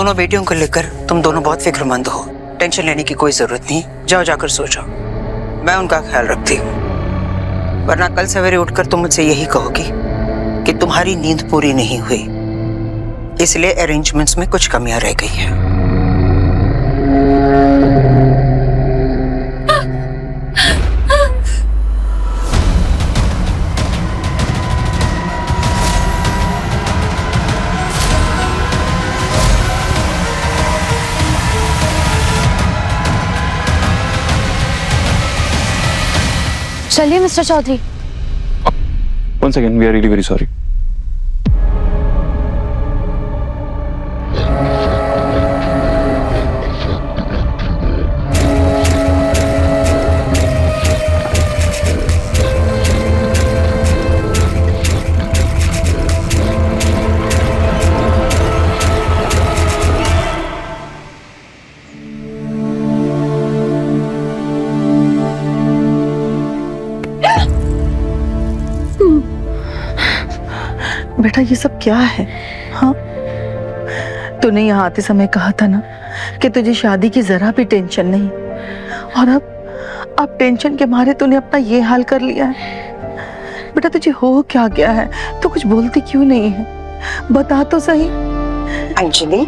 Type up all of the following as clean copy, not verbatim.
दोनों बेटियों को लेकर तुम दोनों बहुत फिक्रमंद हो। टेंशन लेने की कोई जरूरत नहीं, जाओ जाकर सो जाओ, मैं उनका ख्याल रखती हूँ। वरना कल सवेरे उठकर तुम मुझसे यही कहोगी कि तुम्हारी नींद पूरी नहीं हुई, इसलिए अरेंजमेंट्स में कुछ कमियां रह गई हैं। चलिए mister Chaudhary. One second, we are really very sorry. बेटा ये सब क्या है? हाँ, तूने यहाँ आते समय कहा था ना कि तुझे शादी की जरा भी टेंशन नहीं, और अब टेंशन के मारे तूने अपना ये हाल कर लिया है। बेटा तुझे हो क्या गया है? तू कुछ बोलती क्यों नहीं है? बता तो सही। अंजलि,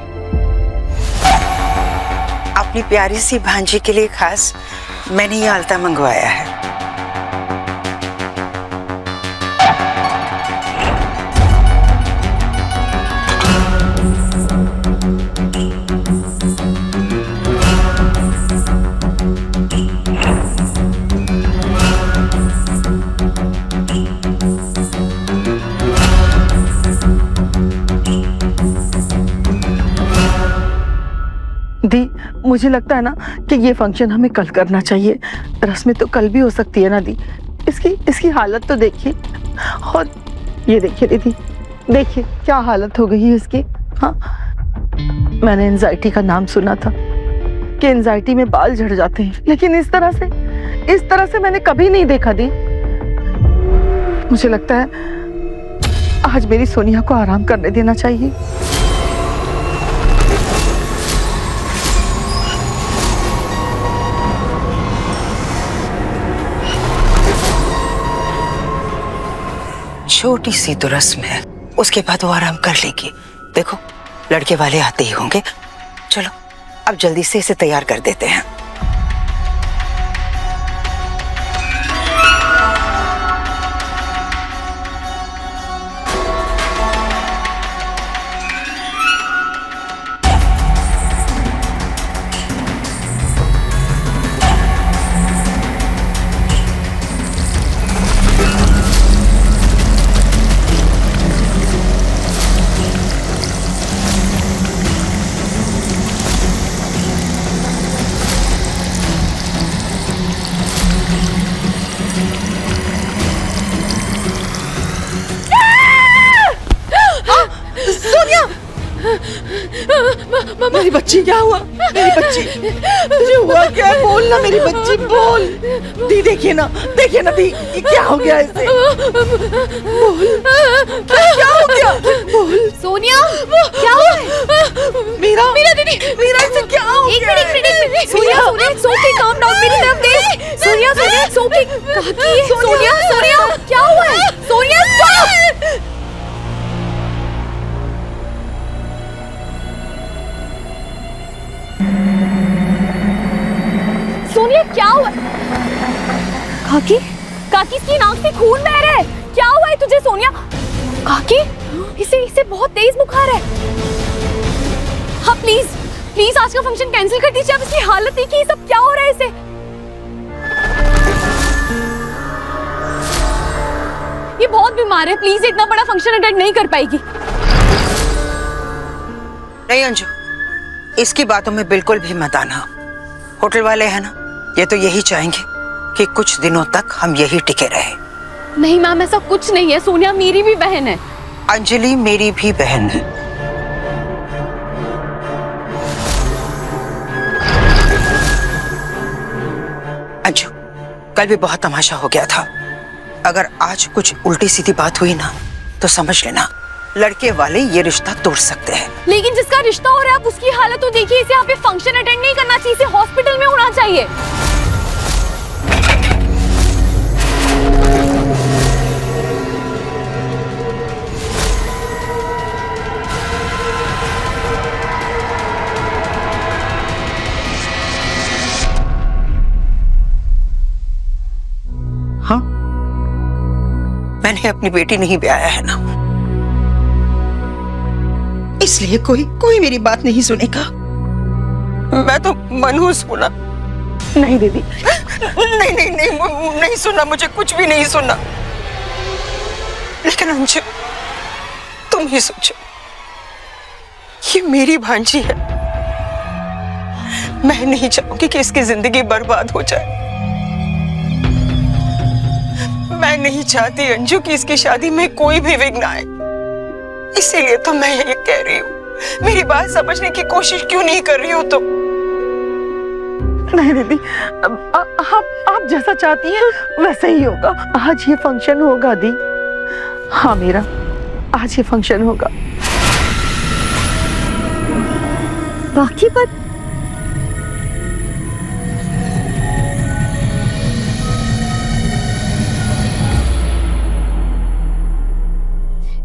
अपनी प्यारी सी भांजी के लिए खास मैंने ये आलता मंगवाया है। दी, मुझे लगता है ना कि ये फंक्शन हमें कल करना चाहिए। रस्में तो कल भी हो सकती है ना दी। इसकी हालत तो देखिए, और ये देखिए दीदी, देखिए क्या हालत हो गई है इसकी। हाँ, मैंने एंजाइटी का नाम सुना था कि एंजाइटी में बाल झड़ जाते हैं, लेकिन इस तरह से मैंने कभी नहीं देखा दी। मुझे लगता है आज मेरी सोनिया को आराम करने देना चाहिए। छोटी सी तो रस्म है, उसके बाद वो आराम कर लेगी। देखो लड़के वाले आते ही होंगे। चलो अब जल्दी से इसे तैयार कर देते हैं। मेरी बच्ची, क्या हुआ? मेरी बच्ची, तुझे हुआ क्या? बोल ना मेरी बच्ची, बोल। दी देखिए ना दी, ये क्या हो गया इसे? बोल, क्या हो गया? बोल। सोनिया, क्या हुआ है? मीरा दीदी, मीरा इसे क्या हो गया? एक मिनट। सोनिया, सोके काम डाउन, मेरी तरफ देख। सोनिया, सोके। सोनिया, क्या हुआ है? सोनिया, स्टॉप। सोनिया, क्या हुआ? काकी की नाक से खून बह रहा है। क्या हुआ है तुझे सोनिया? काकी, इसे बहुत तेज बुखार है। हाँ प्लीज आज का फंक्शन कैंसिल कर दीजिए। अब इसकी हालत देखिए, ये सब क्या हो रहा है इसे। ये बहुत बीमार है, प्लीज इतना बड़ा फंक्शन अटेंड नहीं कर पाएगी। नहीं अंजू, इसकी बातों में बिल्कुल भी मत आना। होटल वाले हैं ना, ये तो यही चाहेंगे कि कुछ दिनों तक हम यही टिके रहे। नहीं मैम, ऐसा कुछ नहीं है। सोनिया मेरी भी बहन है। अंजलि मेरी भी बहन है। अंजू, कल भी बहुत तमाशा हो गया था। अगर आज कुछ उल्टी सीधी बात हुई ना तो समझ लेना लड़के वाले ये रिश्ता तोड़ सकते हैं। लेकिन जिसका रिश्ता हो रहा है आप उसकी हालत तो देखिए, इसे यहाँ पे फंक्शन अटेंड नहीं करना चाहिए, इसे हॉस्पिटल में होना चाहिए। हाँ, मैंने अपनी बेटी नहीं ब्याया है ना, इसलिए कोई मेरी बात नहीं सुनेगा। मैं तो मनहूस हूं ना। नहीं दीदी, नहीं नहीं नहीं नहीं सुनना, मुझे कुछ भी नहीं सुनना। लेकिन अंजू, तुम ही सोचो, ये मेरी भांजी है। मैं नहीं चाहूंगी कि इसकी जिंदगी बर्बाद हो जाए। मैं नहीं चाहती अंजू कि इसकी शादी में कोई भी विघ्न आए। इसीलिए तो मैं ये कह रही हूँ, मेरी बात समझने की कोशिश क्यों नहीं कर रही हो तुम? नहीं दीदी, आप जैसा चाहती हैं वैसे ही होगा। आज ये फंक्शन होगा दी। हाँ मेरा, आज ये फंक्शन होगा। बाकी बात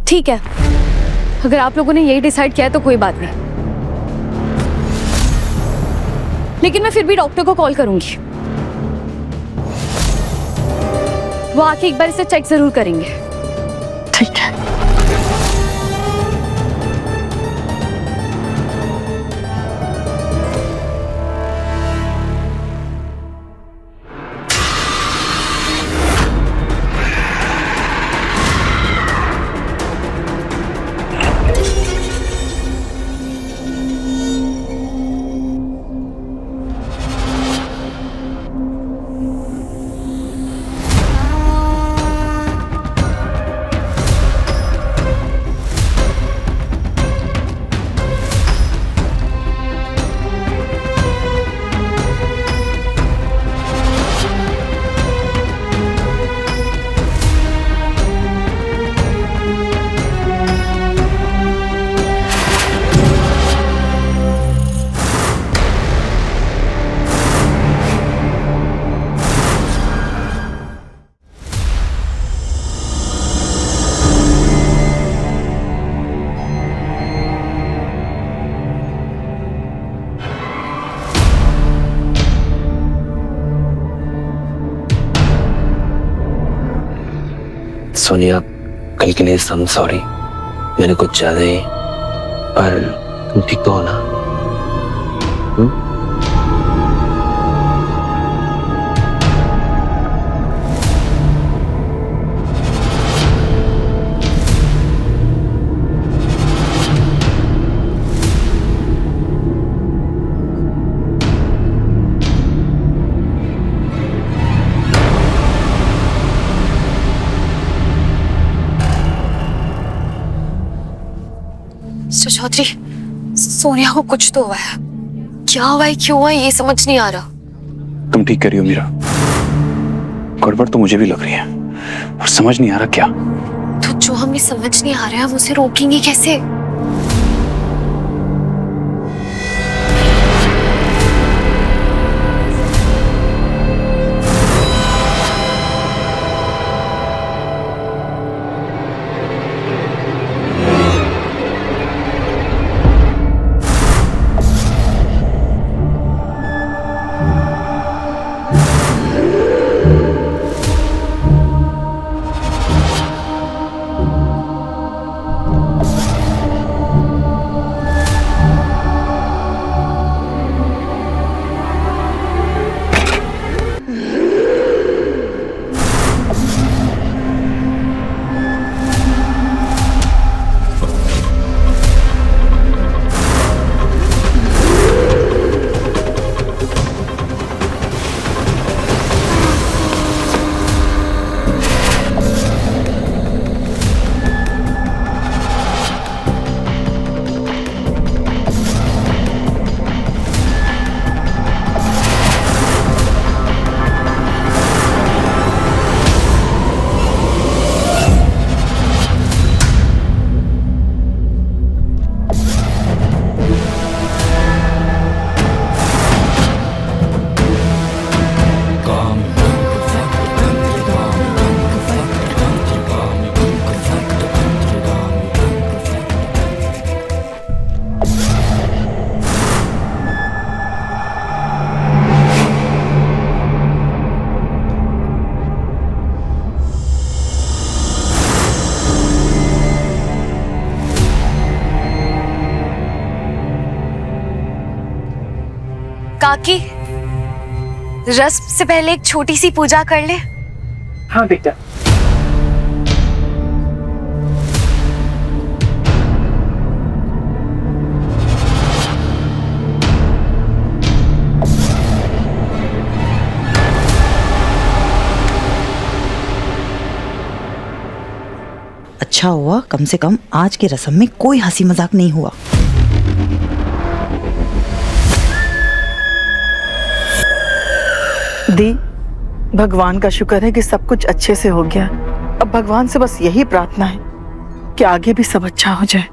ठीक है, अगर आप लोगों ने यही डिसाइड किया है तो कोई बात नहीं, लेकिन मैं फिर भी डॉक्टर को कॉल करूंगी। वो आके एक बार इसे चेक जरूर करेंगे। ठीक है। सोनिया, कल के लिए सम सॉरी, मैंने कुछ ज्यादा ही, पर तुम ठीक तो हो ना? चौधरी, सोनिया को कुछ तो हुआ है। क्या हुआ है, क्यों हुआ है, ये समझ नहीं आ रहा। तुम ठीक कर रही हो मीरा, गड़बड़ तो मुझे भी लग रही है, और समझ नहीं आ रहा क्या। तो जो हमें समझ नहीं आ रहा है हम उसे रोकेंगे कैसे? काकी, रस्म से पहले एक छोटी सी पूजा कर ले। हाँ बेटा। अच्छा हुआ कम से कम आज की रस्म में कोई हंसी मजाक नहीं हुआ। दी, भगवान का शुक्र है कि सब कुछ अच्छे से हो गया। अब भगवान से बस यही प्रार्थना है कि आगे भी सब अच्छा हो जाए।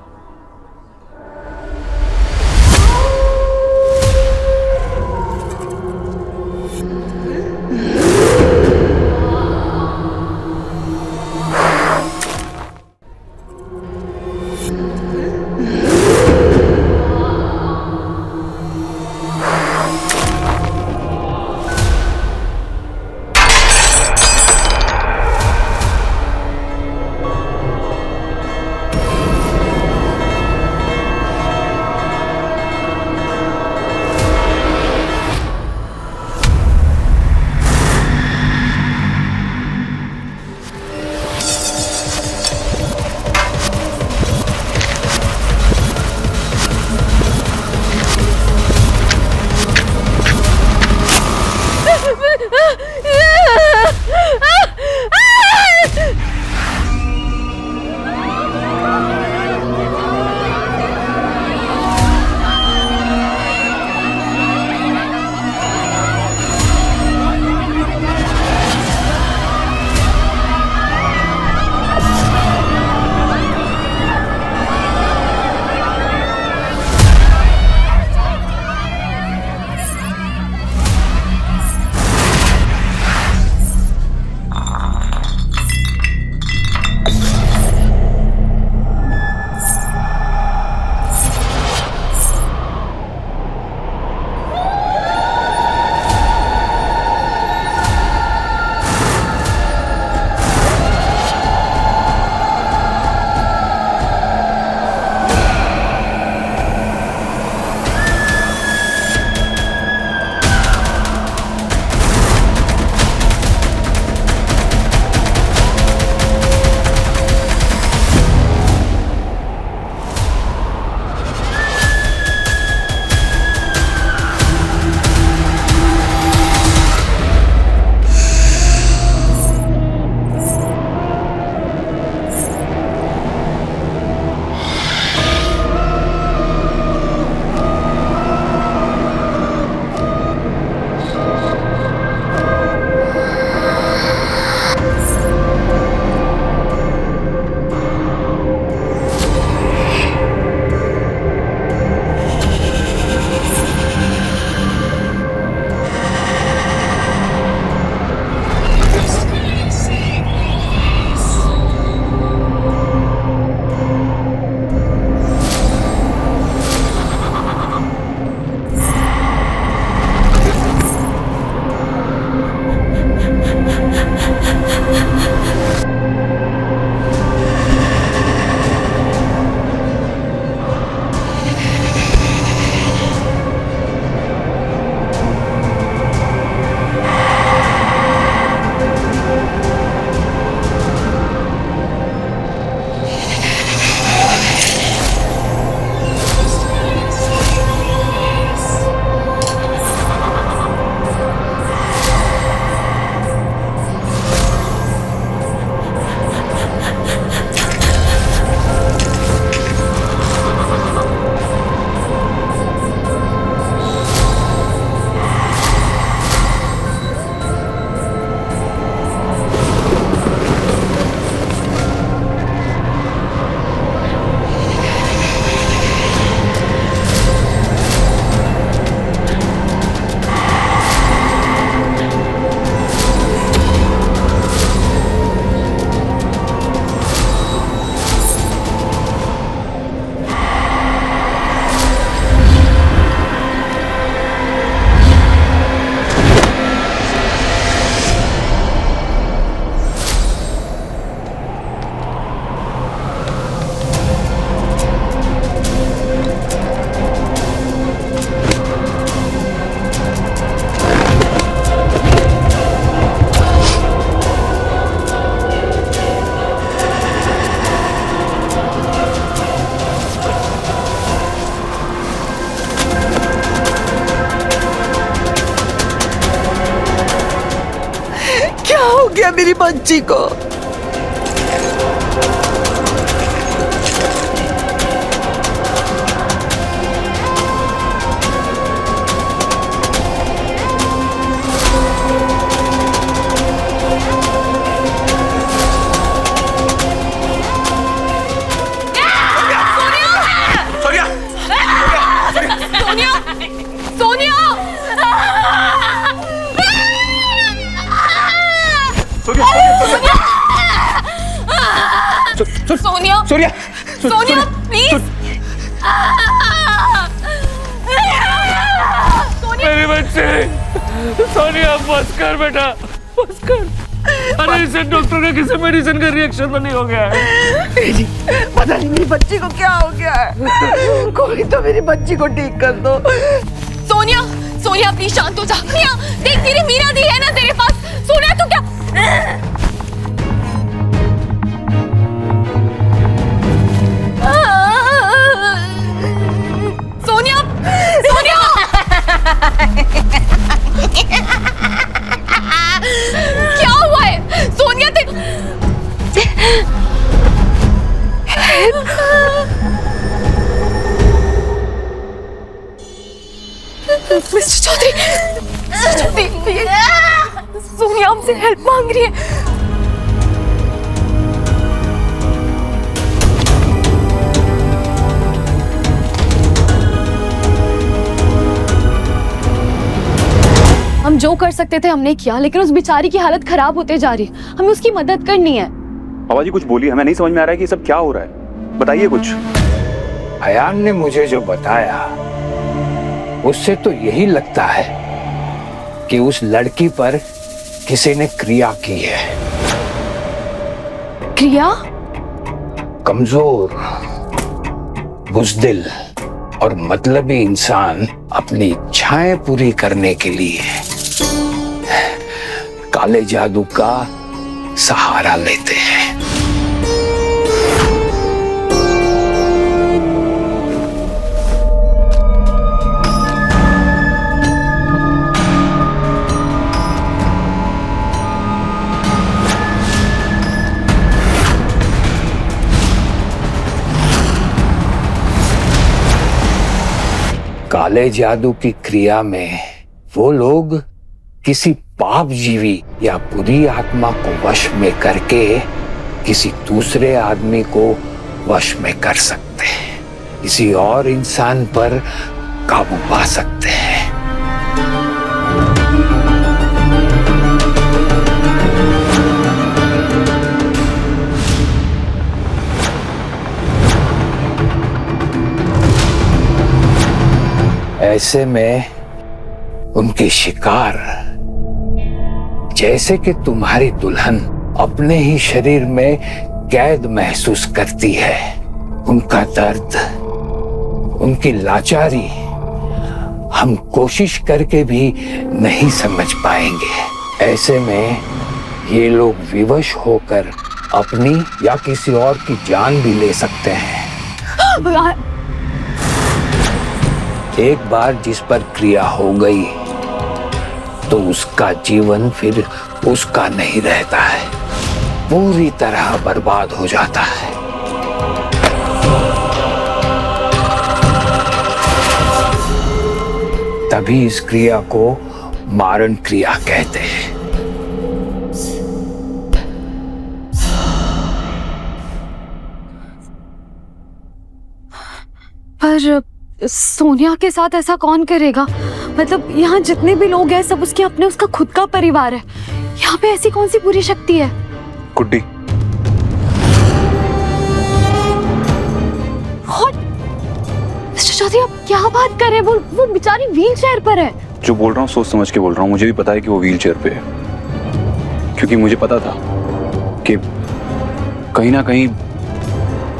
मेरी बच्ची को। सोनिया सोनिया सोनिया प्लीज मेरी बच्ची सोनिया बस कर बेटा बस कर। अरे इसे डॉक्टर का किसी मेडिसिन का रिएक्शन तो नहीं हो गया है? नहीं, पता नहीं मेरी बच्ची को क्या हो गया है। कोई तो मेरी बच्ची को ठीक कर दो। सोनिया सोनिया प्लीज शांत हो जा। सोनिया देख तेरी मीरा दी है ना तेरे पास। सोनिया तू क्या सोनिया सोनिया क्या हुआ है सोनिया मिस्टर चौधरी सोनिया हमसे हेल्प मांग रही है। हम जो कर सकते थे हमने किया, लेकिन उस बेचारी की हालत खराब होते जा रही है। हमें उसकी मदद करनी है। बाबा जी कुछ बोलिए, हमें नहीं समझ में आ रहा है कि ये सब क्या हो रहा है, बताइए कुछ। अयान ने मुझे जो बताया उससे तो यही लगता है कि उस लड़की पर किसी ने क्रिया की है। क्रिया? कमजोर, बुज़दिल और मतलबी इंसान अपनी इच्छाएं पूरी करने के लिए काले जादू का सहारा लेते हैं। काले जादू की क्रिया में वो लोग किसी पाप जीवी या बुरी आत्मा को वश में करके किसी दूसरे आदमी को वश में कर सकते हैं, किसी और इंसान पर काबू पा सकते हैं। ऐसे में उनके शिकार जैसे कि तुम्हारी दुल्हन अपने ही शरीर में कैद महसूस करती है, उनका दर्द, उनकी लाचारी हम कोशिश करके भी नहीं समझ पाएंगे। ऐसे में ये लोग विवश होकर अपनी या किसी और की जान भी ले सकते हैं। एक बार जिस पर क्रिया हो गई तो उसका जीवन फिर उसका नहीं रहता है, पूरी तरह बर्बाद हो जाता है। तभी इस क्रिया को मारण क्रिया कहते हैं। पर सोनिया के साथ ऐसा कौन करेगा? मतलब यहाँ जितने भी लोग हैं सब उसके अपने, उसका खुद का परिवार है। यहाँ पे ऐसी कौन सी बुरी शक्ति है? गुड्डी, मिस्टर चौधरी आप क्या बात कर रहे हैं? वो बेचारी व्हील चेयर पर है। जो बोल रहा हूँ सोच समझ के बोल रहा हूँ। मुझे भी पता है कि वो व्हील चेयर पे है, क्योंकि मुझे पता था कि कहीं ना कहीं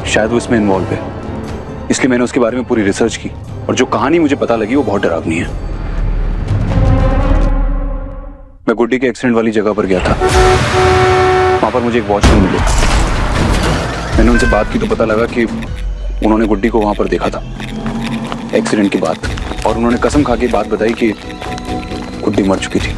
शायद वो इसमें इन्वॉल्व है। इसलिए मैंने उसके बारे में पूरी रिसर्च की और जो कहानी मुझे पता लगी वो बहुत डरावनी है। मैं गुड्डी के एक्सीडेंट वाली जगह पर गया था। वहां पर मुझे एक वॉचमैन मिले। मैंने उनसे बात की तो पता लगा कि उन्होंने गुड्डी को वहां पर देखा था एक्सीडेंट के बाद, और उन्होंने कसम खा के बात बताई कि गुड्डी मर चुकी थी।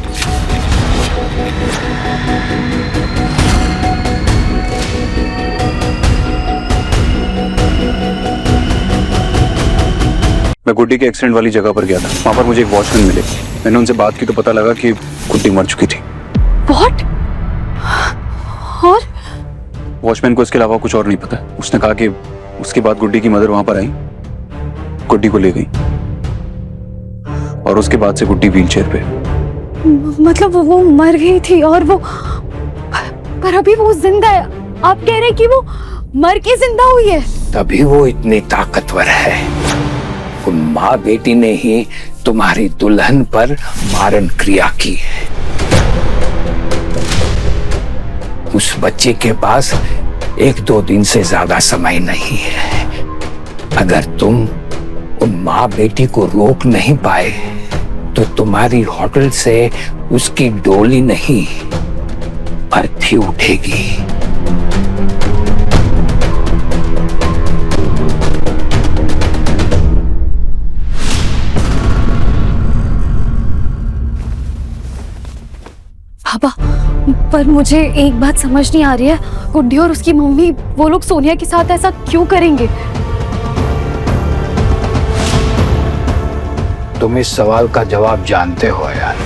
मैं गुड्डी के एक्सीडेंट वाली जगह पर गया था। वहां पर मुझे एक वॉचमैन मिले। मैंने उनसे बात की तो पता लगा कि गुड्डी मर चुकी थी। व्हाट? और वॉचमैन को इसके अलावा कुछ और नहीं पता। उसने कहा कि उसके बाद गुड्डी की मदर वहां पर आई, गुड्डी को ले गई और उसके बाद से गुड्डी व्हीलचेयर पे। मतलब वो मर गई थी और वो, पर अभी वो जिंदा है। आप कह रहे हैं कि वो मर के जिंदा हुई है? तभी वो इतनी ताकतवर है। उन माँ बेटी ने ही तुम्हारी दुल्हन पर मारण क्रिया की है। उस बच्चे के पास 1-2 दिन से ज्यादा समय नहीं है। अगर तुम उन माँ बेटी को रोक नहीं पाए तो तुम्हारी होटल से उसकी डोली नहीं, अर्थी उठेगी। पापा, पर मुझे एक बात समझ नहीं आ रही है। गुड्डी और उसकी मम्मी, वो लोग सोनिया के साथ ऐसा क्यों करेंगे? तुम इस सवाल का जवाब जानते हो यार।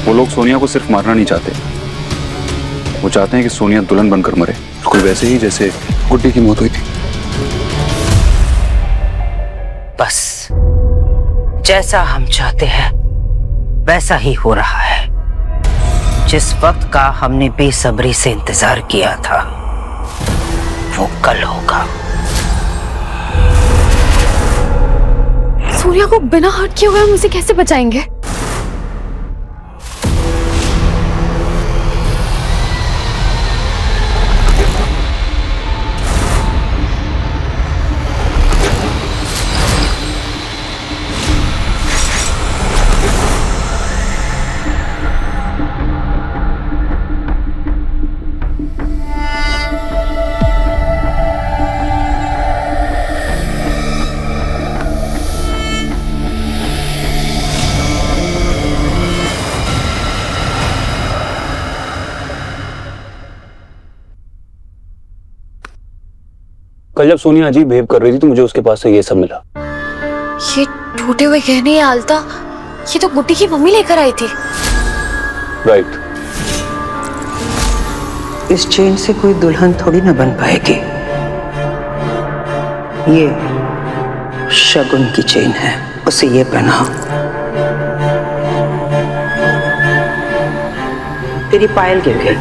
वो लोग सोनिया को सिर्फ मारना नहीं चाहते, वो चाहते हैं कि सोनिया दुल्हन बनकर मरे, बिल्कुल वैसे ही जैसे गुड्डी की मौत हुई थी। बस जैसा हम चाहते हैं वैसा ही हो रहा है। जिस वक्त का हमने बेसब्री से इंतजार किया था वो कल होगा। सूर्या को बिना हर्ट किए हुए हम उसे कैसे बचाएंगे? कल जब सोनिया अजीब बिहेव कर रही थी तो मुझे उसके पास से ये सब मिला। ये टूटे हुए गहने, ये आलता, ये तो गुड्डी की मम्मी लेकर आई थी। राइट। इस चेन से कोई दुल्हन थोड़ी ना बन पाएगी। ये शगुन की चेन है, उसे ये पहनाओ। तेरी पायल गिर गई,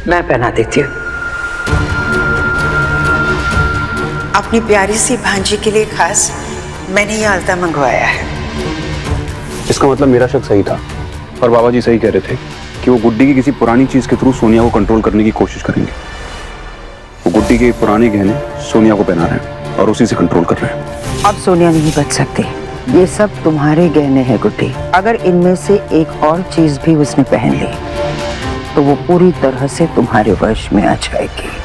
मैं पहना देती हूँ। अपनी प्यारी सी भांजी के लिए खास मैंने ये आलता मंगवाया है। इसका मतलब मेरा शक सही था और बाबा जी सही कह रहे थे कि वो गुड्डी की किसी पुरानी चीज के थ्रू सोनिया को कंट्रोल करने की कोशिश करेंगे। वो गुड्डी के पुराने गहने सोनिया को पहना रहे हैं और उसी से कंट्रोल कर रहे हैं। अब सोनिया नहीं बच सकती। ये सब तुम्हारे गहने हैं गुड्डी। अगर इनमें से एक और चीज भी उसने पहन ली तो वो पूरी तरह से तुम्हारे वश में आ जाएगी।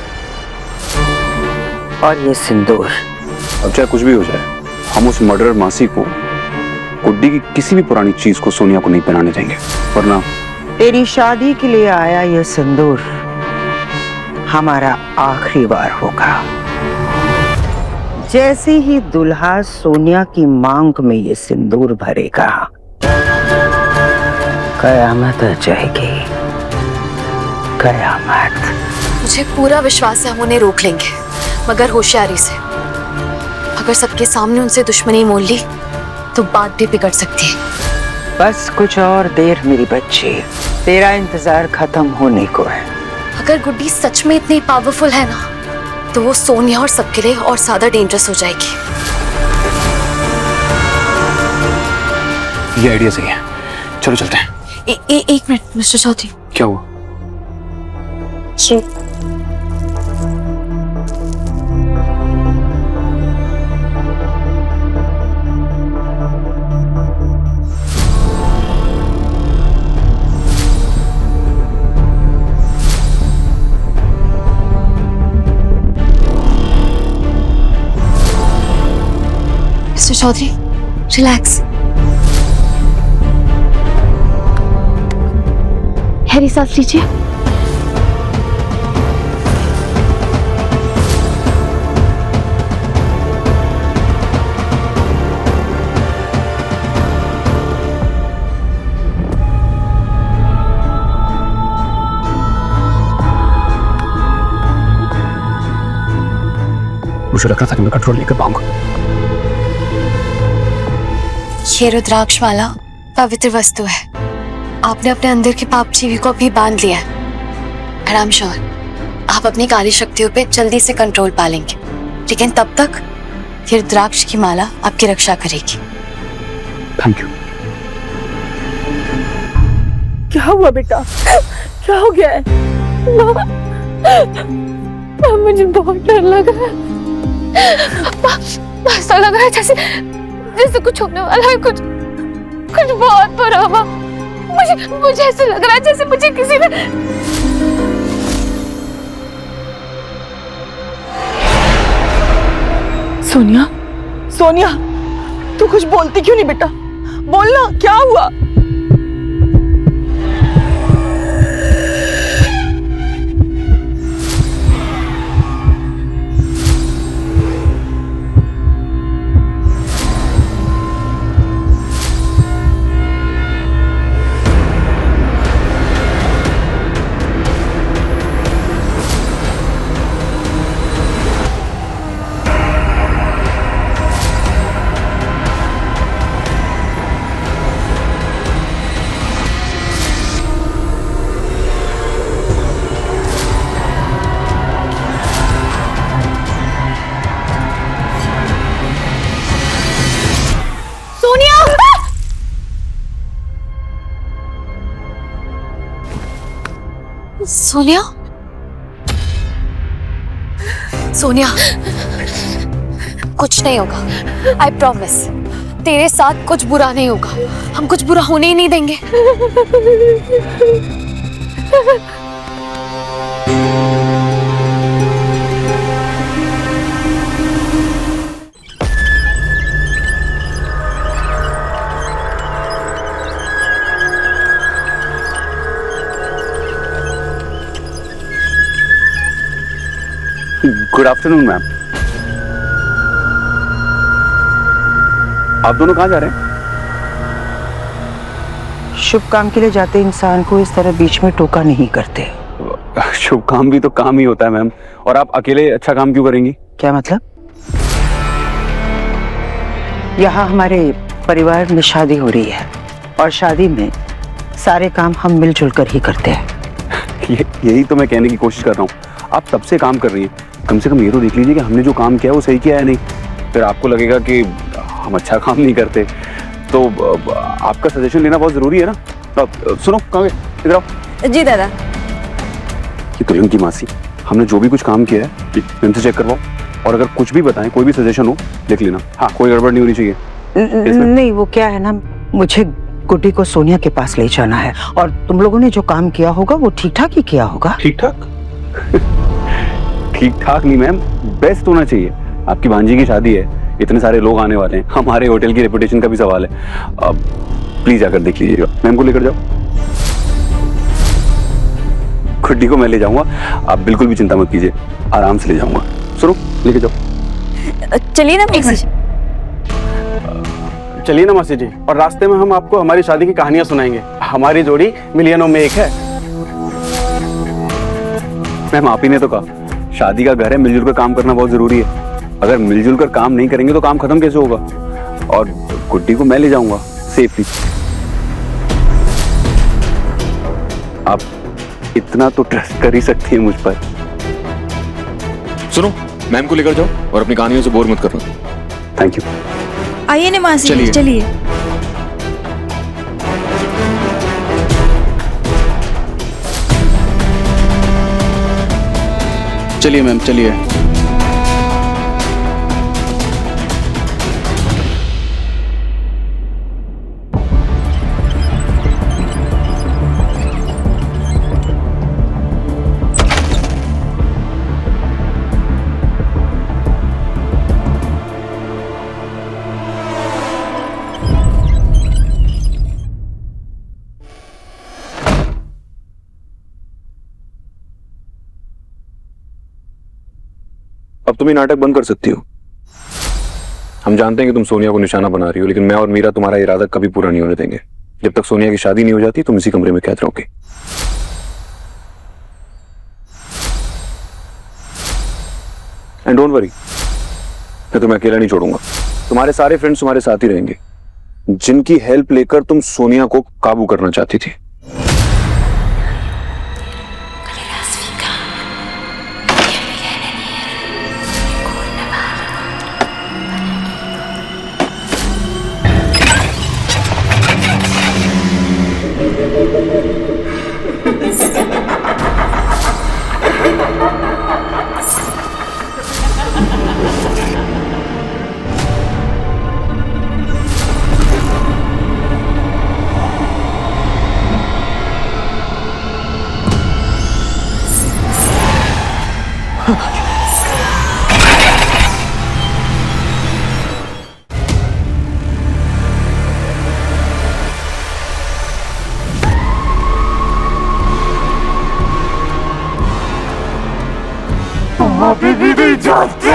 और ये सिंदूर, अब चाहे कुछ भी हो जाए, हम उस मर्डरर मासी को गुड्डी की किसी भी पुरानी चीज को सोनिया को नहीं पहनाने देंगे, वरना तेरी शादी के लिए आया ये सिंदूर हमारा आखिरी बार होगा। जैसे ही दुल्हा सोनिया की मांग में ये सिंदूर भरेगा, कयामत आ जाएगी, कयामत। मुझे पूरा विश्वास है हम उन्हें रोक लेंगे, मगर होशियारी से। अगर सबके सामने उनसे दुश्मनी मोल ली तो बात भी बिगड़ सकती है। बस कुछ और देर मेरी बच्ची, तेरा इंतजार खत्म होने को है। अगर गुड्डी सच में इतनी पावरफुल है ना, तो वो सोनिया और सबके लिए और ज्यादा डेंजरस हो जाएगी। ये आइडिया सही है, चलो चलते हैं। एक मिनट मिस्टर चौधरी। क्या हुआ? Mister Chaudhary, relax. गहरी सांस लीजिए। मुझे लग रहा था कि मैं कंट्रोल नहीं कर पाऊंगा। ये रुद्राक्ष माला पवित्र वस्तु है। आपने अपने अंदर के पाप जीवी को भी बांध लिया है। And I'm sure आप अपनी काली शक्तियों पे जल्दी से कंट्रोल पा लेंगे, लेकिन तब तक ये रुद्राक्ष की माला आपकी रक्षा करेगी। Thank you. क्या हुआ बेटा, क्या हो गया है? मुझे बहुत डर लग रहा है। ऐसा लग रहा है जैसे जैसे कुछ होने वाला है, कुछ बहुत बुरा हुआ। मुझे ऐसा लग रहा है जैसे मुझे किसी ने। सोनिया, सोनिया, तू कुछ बोलती क्यों नहीं बेटा? बोलना, क्या हुआ? सोनिया, सोनिया, कुछ नहीं होगा। आई प्रॉमिस, तेरे साथ कुछ बुरा नहीं होगा। हम कुछ बुरा होने ही नहीं देंगे। Good afternoon ma'am. आप दोनों कहाँ जा रहे हैं? शुभ काम के लिए जाते इंसान को इस तरह बीच में टोका नहीं करते। शुभ काम भी तो काम ही होता है मैम, और आप अकेले अच्छा काम क्यों करेंगी? क्या मतलब? यहाँ हमारे परिवार में शादी हो रही है और शादी में सारे काम हम मिलजुल कर ही करते हैं। यही तो मैं कहने की कोशिश कर रहा हूँ। आप तब से काम कर रही हैं, कम से कम ये तो देख लीजिए कि हमने जो काम किया वो सही किया है नहीं। फिर आपको लगेगा कि हम अच्छा काम नहीं करते। तो आपका सजेशन लेना बहुत जरूरी है ना। तो सुनो, कहाँ गए? इधर आओ। जी दादा। ये तुलन की मासी, हमने जो भी कुछ काम किया है इनसे चेक करवाओ, और अगर कुछ भी बताएं, कोई भी सजेशन हो लिख लेना। हाँ, कोई गड़बड़ नहीं होनी चाहिए। नहीं, वो क्या है ना, मुझे गुड्डी को सोनिया के पास ले जाना है, और तुम लोगों ने जो काम किया होगा वो ठीक ठाक ही किया होगा। ठीक ठाक? ठीक ठाक नहीं मैम, बेस्ट होना चाहिए। आपकी भांजी की शादी है, इतने सारे लोग आने वाले हैं, हमारे होटल की रेपुटेशन का भी सवाल है। अब प्लीज आकर देख लीजिएगा। मैम को लेकर जाओ। गुड्डी को मैं ले जाऊंगा, आप बिल्कुल भी चिंता मत कीजिए, आराम से ले जाऊंगा। सुनो, लेके जाओ। चलिए ना मासी जी। चलिए ना मासी जी, और रास्ते में हम आपको हमारी शादी की कहानियां सुनाएंगे। हमारी जोड़ी मिलियनों में एक है। मैम आप ही ने तो कहा शादी का घर है, मिलजुल कर काम करना बहुत जरूरी है। अगर मिलजुल कर काम नहीं करेंगे तो काम खत्म कैसे होगा? और गुड्डी को मैं ले जाऊंगा सेफली। आप इतना तो ट्रस्ट कर ही सकती हैं मुझ पर। सुनो, मैम को लेकर जाओ और अपनी कहानियों से बोर मत करना। Thank you. आइए ना मासी जी, चलिए। चलिए मैम, चलिए। अब तुम ये नाटक बंद कर सकती हो। हम जानते हैं कि तुम सोनिया को निशाना बना रही हो, लेकिन मैं और मीरा तुम्हारा इरादा कभी पूरा नहीं होने देंगे। जब तक सोनिया की शादी नहीं हो जाती तुम इसी कमरे में कैद रहोगे। एंड डोंट वरी, मैं तुम्हें अकेला नहीं छोड़ूंगा। तुम्हारे सारे फ्रेंड्स तुम्हारे साथ ही रहेंगे, जिनकी हेल्प लेकर तुम सोनिया को काबू करना चाहती थी। अभी भी नहीं जानते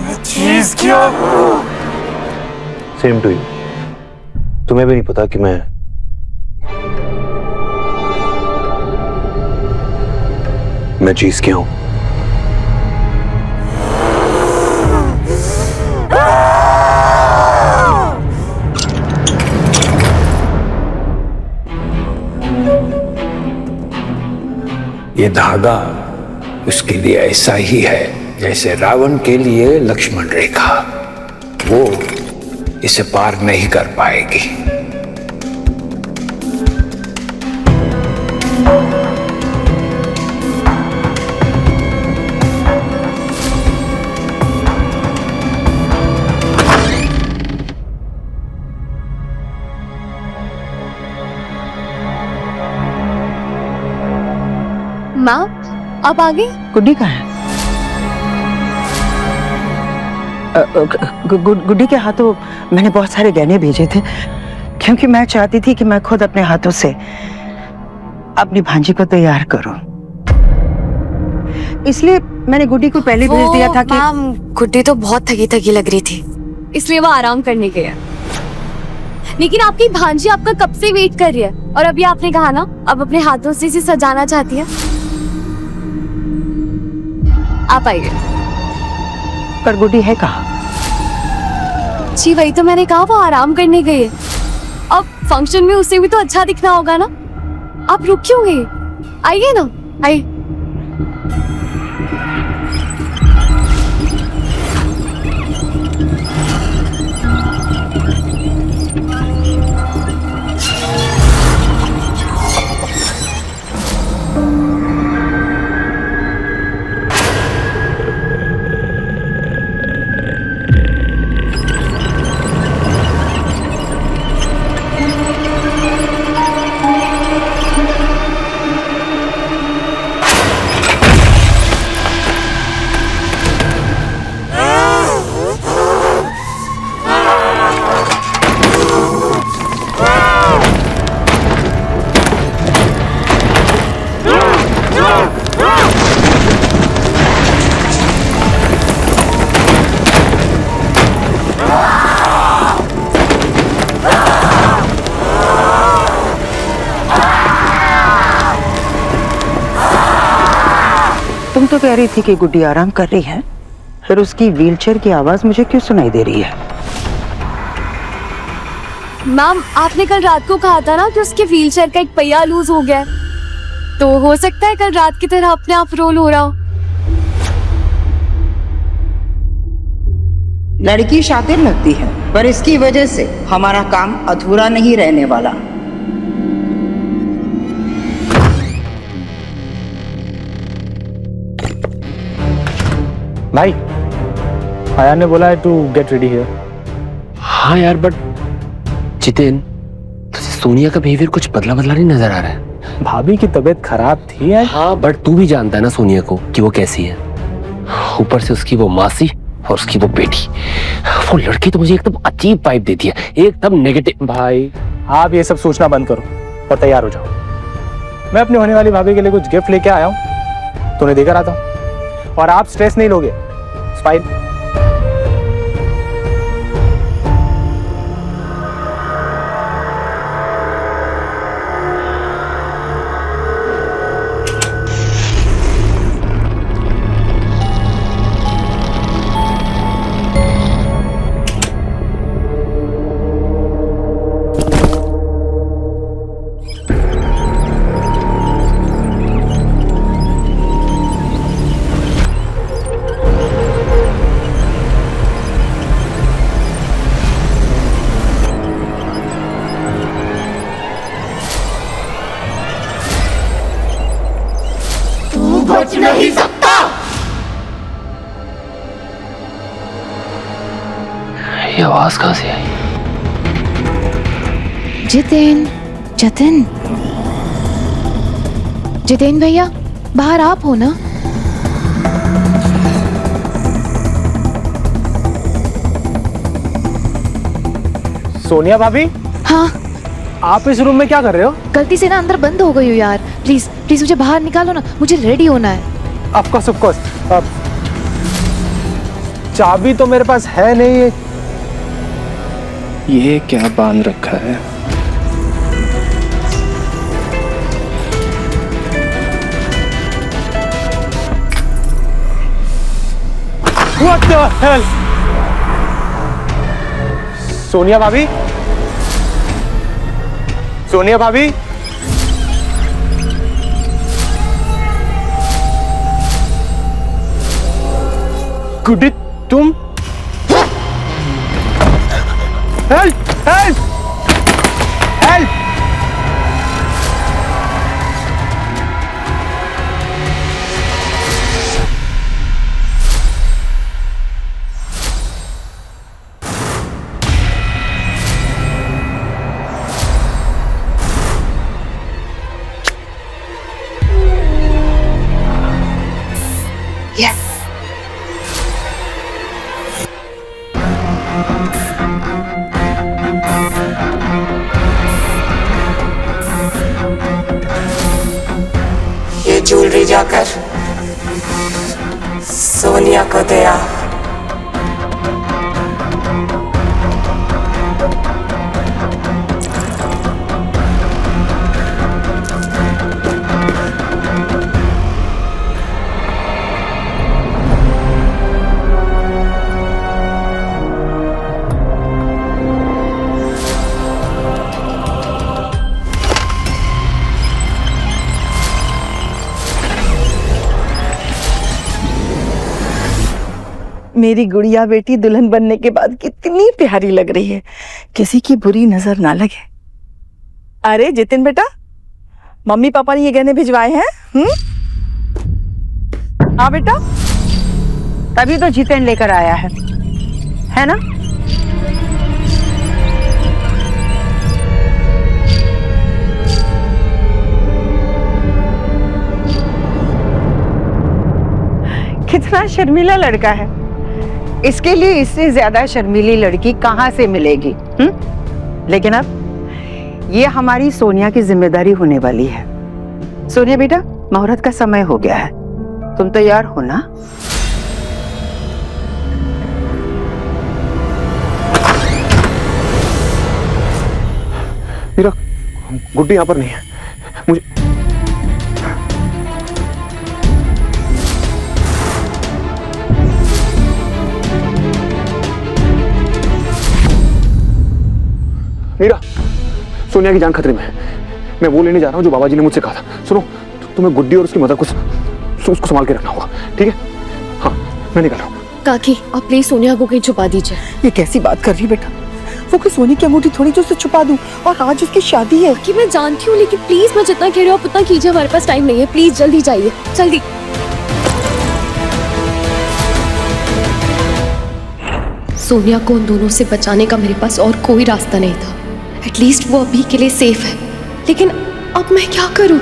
मैं चीज क्या हूँ। Same to you. तुम्हें भी नहीं पता कि मैं चीज क्या हूं। ये धागा उसके लिए ऐसा ही है जैसे रावण के लिए लक्ष्मण रेखा। वो इसे पार नहीं कर पाएगी। माँ, आप आ गई? गुड्डी कहाँ है? गुड्डी के हाथों मैंने बहुत सारे गहने भेजे थे, क्योंकि मैं चाहती थी कि मैं खुद अपने हाथों से अपनी भांजी को तैयार करूं। इसलिए मैंने गुड्डी को पहले भेज दिया था कि मैम, गुड्डी तो बहुत थकी थकी लग रही थी, इसलिए वो आराम करने गया। लेकिन आपकी भांजी आपका कब से वेट कर रही है, और अभी आपने कहा ना अब अपने हाथों से इसे सजाना चाहती है। आप आइए। पर गुड्डी है कहाँ? जी वही तो मैंने कहा, वो आराम करने गई है। अब फंक्शन में उसे भी तो अच्छा दिखना होगा ना। आप रुक क्यों गए? आइए ना, आइए। तुम तो कह रही थी कि गुड्डी आराम कर रही है, फिर उसकी व्हीलचेयर की आवाज मुझे क्यों सुनाई दे रही है? मैम, आपने कल रात को कहा था ना कि उसके व्हीलचेयर का एक पहिया लूज हो गया है, तो हो सकता है कल रात की तरह अपने आप रोल हो रहा हो। लड़की शातिर लगती है, पर इसकी वजह से हमारा काम अधूरा नहीं रहने वाला। भाई, आया ने बोला है टू गेट रेडी हियर। हाँ यार, बट जितेन, तुझे सोनिया का बिहेवियर कुछ बदला बदला नहीं नजर आ रहा है। भाभी की तबीयत खराब थी आज। हाँ, बट तू भी जानता है ना सोनिया को कि वो कैसी है। ऊपर से उसकी वो मासी और उसकी वो बेटी, वो लड़की तो मुझे एकदम अजीब वाइब देती है, एकदम नेगेटिव। भाई, आप ये सब सोचना बंद करो और तैयार हो जाओ। मैं अपनी होने वाली भाभी के लिए कुछ गिफ्ट लेके आया हूँ, तो उन्हें देकर आता हूँ। और आप स्ट्रेस नहीं लोगे। स्माइल। ये आवाज कहां से आई? जतिन जितेन भैया, बाहर आप हो ना? सोनिया भाभी, हाँ, आप इस रूम में क्या कर रहे हो? गलती से ना अंदर बंद हो गई हो यार। प्लीज प्लीज मुझे बाहर निकालो ना, मुझे रेडी होना है। Of course. चाबी तो मेरे पास है नहीं। ये क्या बांध रखा है? What the hell? सोनिया भाभी, सोनिया भाभी, गुडी तुम? Help help help! यस, ये ज्वेलरी जाकर सोनिया को दे आ। मेरी गुड़िया बेटी दुल्हन बनने के बाद कितनी प्यारी लग रही है, किसी की बुरी नजर ना लगे। अरे जितिन बेटा, मम्मी पापा ने ये गहने भिजवाए हैं? हाँ बेटा, तभी तो जितेन लेकर आया है ना? कितना शर्मीला लड़का है। इसके लिए इससे ज्यादा शर्मीली लड़की कहाँ से मिलेगी? लेकिन अब ये हमारी सोनिया की जिम्मेदारी होने वाली है। सोनिया बेटा, मुहूर्त का समय हो गया है, तुम तैयार हो ना? मीरा, गुड्डी यहाँ पर नहीं है। मुझे मीरा, सोनिया की जान खतरे में है। मैं वो लेने जा रहा हूँ जो बाबा जी ने मुझसे कहा था। सुनो, तुम्हें गुड्डी और उसकी मदर को उसको संभाल के रखना होगा, ठीक है? हाँ, मैं निकल रहा हूँ। काकी आप प्लीज सोनिया को कहीं छुपा दीजिए। ये कैसी बात कर रही बेटा? वो कोई सोने की अंगूठी थोड़ी जो उसे छुपा दूं, और आज उसकी शादी है। कि मैं जानती हूँ, लेकिन प्लीज मैं जितना कह रही हूँ आप उतना कीजिए, हमारे पास टाइम नहीं है। प्लीज जल्दी जाइए, जल्दी। सोनिया को उन दोनों से बचाने का मेरे पास और कोई रास्ता नहीं था। एटलीस्ट वो अभी के लिए सेफ है, लेकिन अब मैं क्या करूं?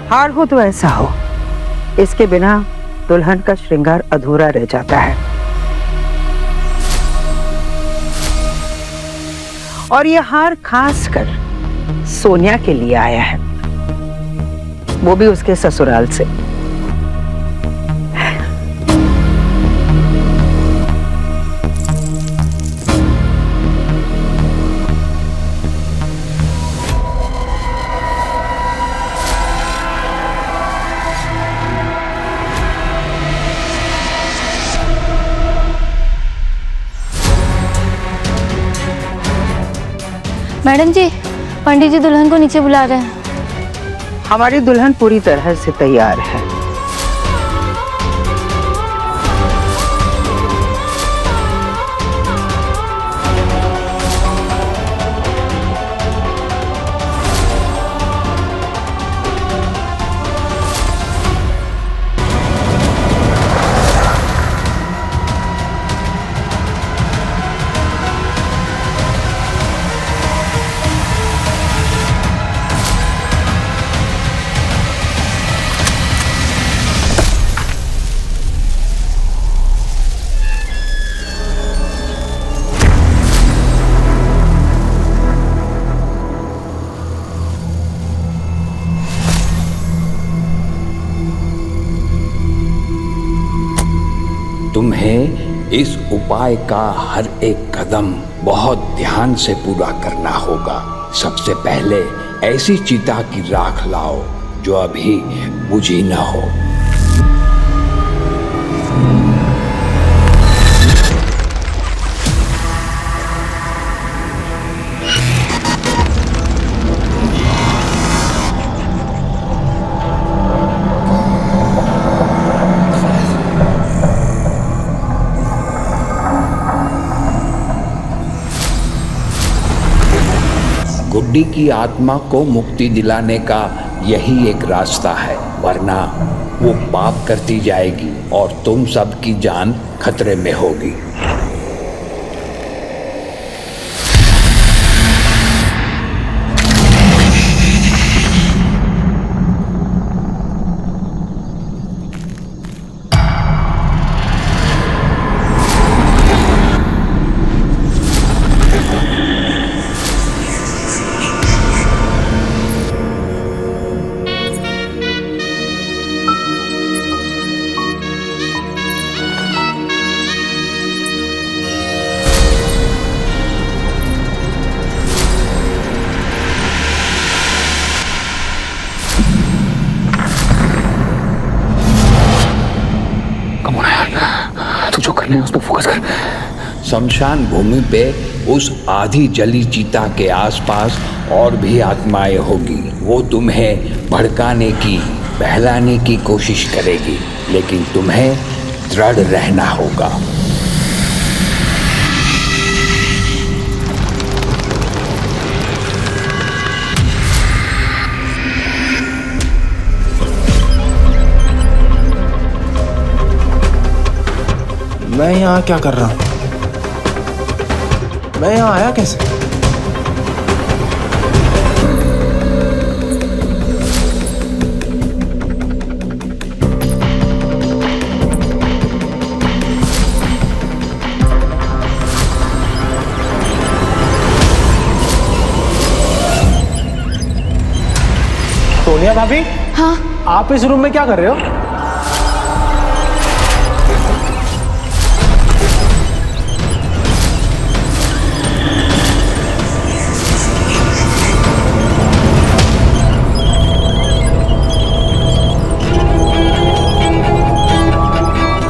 हार हो तो ऐसा हो, इसके बिना दुल्हन का श्रृंगार अधूरा रह जाता है। और ये हार खास कर सोनिया के लिए आया है, वो भी उसके ससुराल से। मैडम जी, पंडित जी दुल्हन को नीचे बुला रहे हैं। हमारी दुल्हन पूरी तरह से तैयार है। तुम्हें इस उपाय का हर एक कदम बहुत ध्यान से पूरा करना होगा। सबसे पहले ऐसी चिता की राख लाओ जो अभी बुझी न हो। गुड्डी की आत्मा को मुक्ति दिलाने का यही एक रास्ता है, वरना वो पाप करती जाएगी और तुम सबकी जान खतरे में होगी। तू जो करना है उस पर फोकस कर। शमशान भूमि पे उस आधी जली चिता के आसपास और भी आत्माएं होगी। वो तुम्हें भड़काने की, बहलाने की कोशिश करेगी, लेकिन तुम्हें दृढ़ रहना होगा। मैं यहाँ क्या कर रहा हूँ? मैं यहाँ आया कैसे? सोनिया भाभी, हाँ, आप इस रूम में क्या कर रहे हो?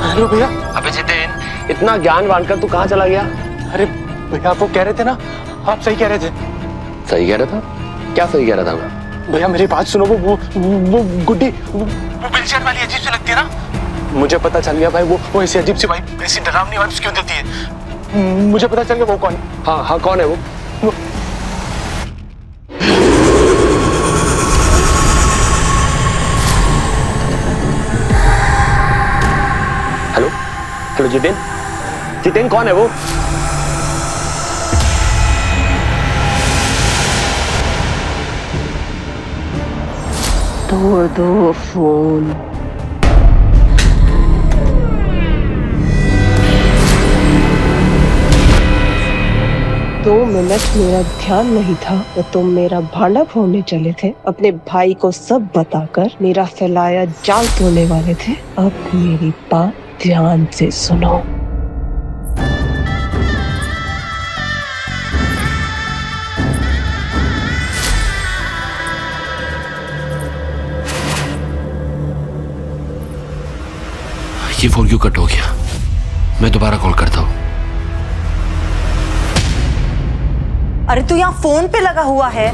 हेलो भैया। अबे जितेन, इतना ज्ञान बांटकर तू कहाँ चला गया? अरे भैया, आप वो कह रहे थे ना, आप सही कह रहे थे। सही कह रहा था? क्या सही कह रहा था मैं? भैया मेरी बात सुनो, वो गुड्डी, वो व्हीलचेयर वाली अजीब सी लगती है ना। मुझे पता चल गया भाई, वो ऐसी अजीब सी वाइब, ऐसी डरावनी वाइब्स क्यों देती है। मुझे पता चल गया वो कौन। हाँ हाँ, कौन है वो? हेलो हेलो जितेन, जितेन कौन है वो? दो फोन। 2 मिनट मेरा ध्यान नहीं था तो तुम मेरा भांडा फोड़ने चले थे, अपने भाई को सब बताकर मेरा फैलाया जाल तोड़ने वाले थे। अब मेरी बात ध्यान से सुनो। ये फोन क्यों कट हो गया? मैं दोबारा कॉल करता हूँ। अरे तू यहाँ फोन पे लगा हुआ है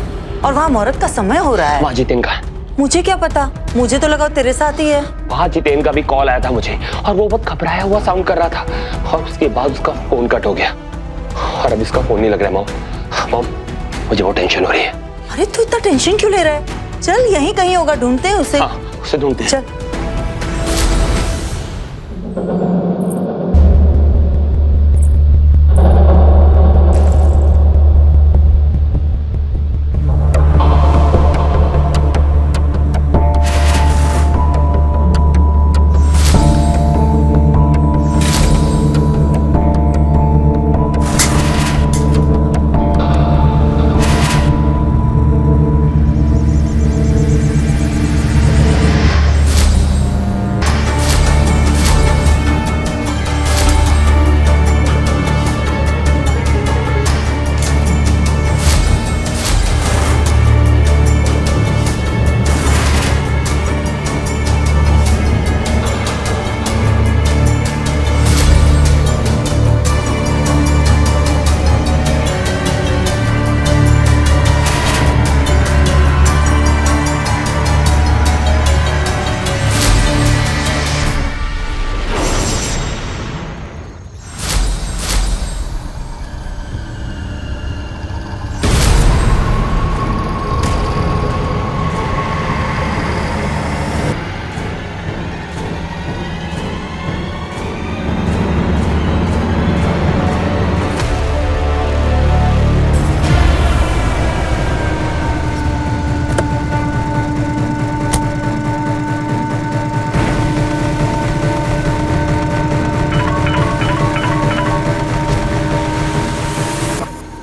और वहाँ मुहूर्त का समय हो रहा है। वहाँ जितेन का है। मुझे क्या पता, मुझे तो लगा वो तेरे साथ ही है। वहाँ जितेन का भी कॉल आया था मुझे और वो बहुत घबराया हुआ साउंड कर रहा था और उसके बाद उसका फोन कट हो गया और अब इसका फोन नहीं लग रहा है। मॉम मुझे बहुत टेंशन हो रही है। अरे तू इतना टेंशन क्यों ले रहा है? चल यहीं कहीं होगा, ढूंढते हैं उसे। हाँ, उसे ढूंढते हैं। चल।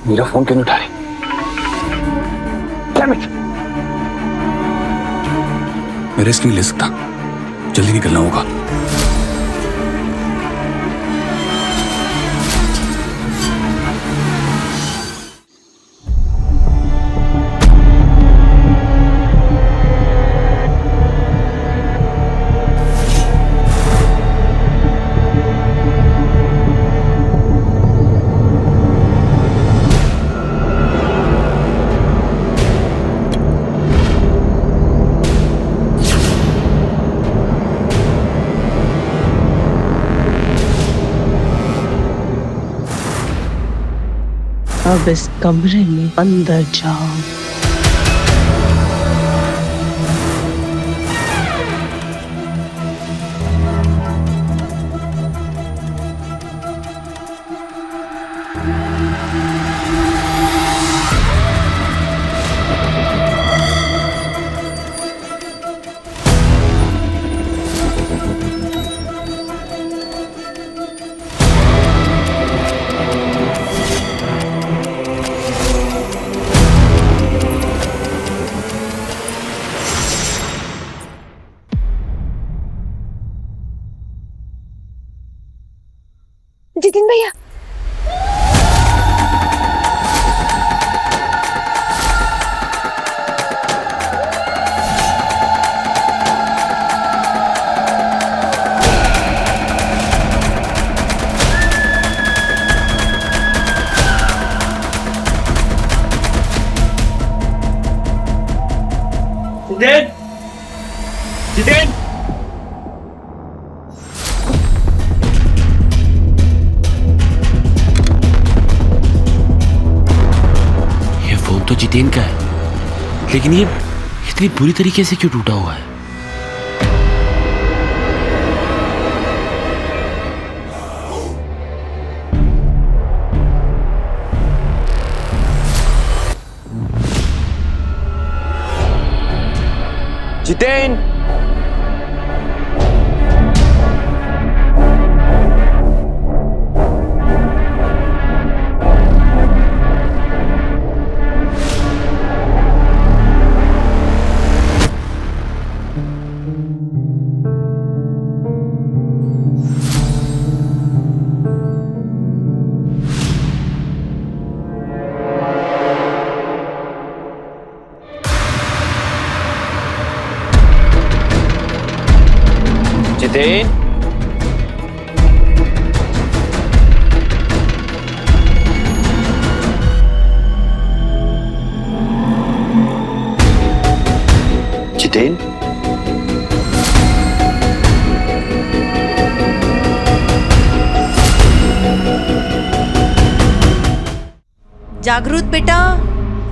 मेरा फोन क्यों नहीं उठा रही? मैं रिस्क नहीं ले सकता, जल्दी निकलना होगा। अब इस कमरे में अंदर जाओ। जितिन भैया, जितेन, जितेन, तो जितेन का है, लेकिन ये इतनी बुरी तरीके से क्यों टूटा हुआ है? जितेन, जितेन, जितेन, जागृत बेटा,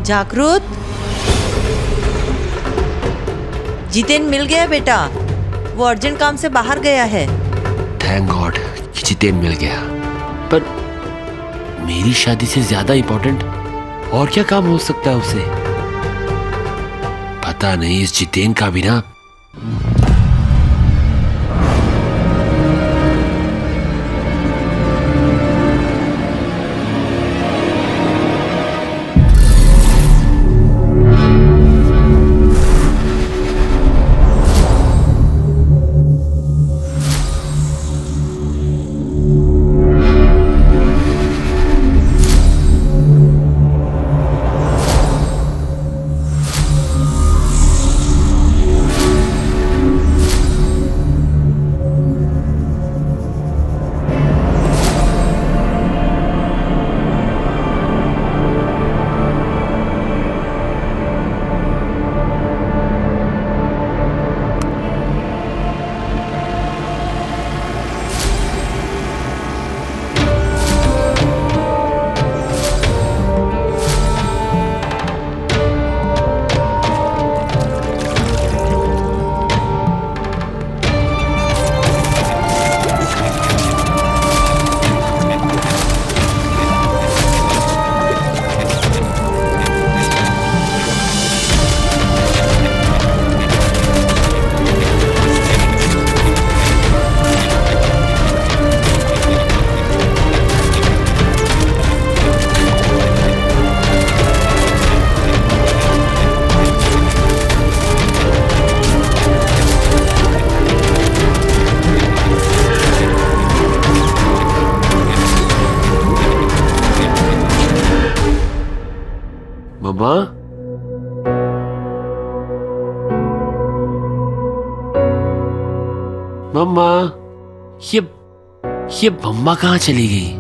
जागृत। जितेन मिल गया बेटा, वो अर्जेंट काम से बाहर गया है। थैंक गॉड कि जितेन मिल गया। पर मेरी शादी से ज्यादा इंपॉर्टेंट और क्या काम हो सकता है उसे? पता नहीं इस जितेन का भी ना। मम्मा, मम्मा, ये मम्मा कहाँ चली गई?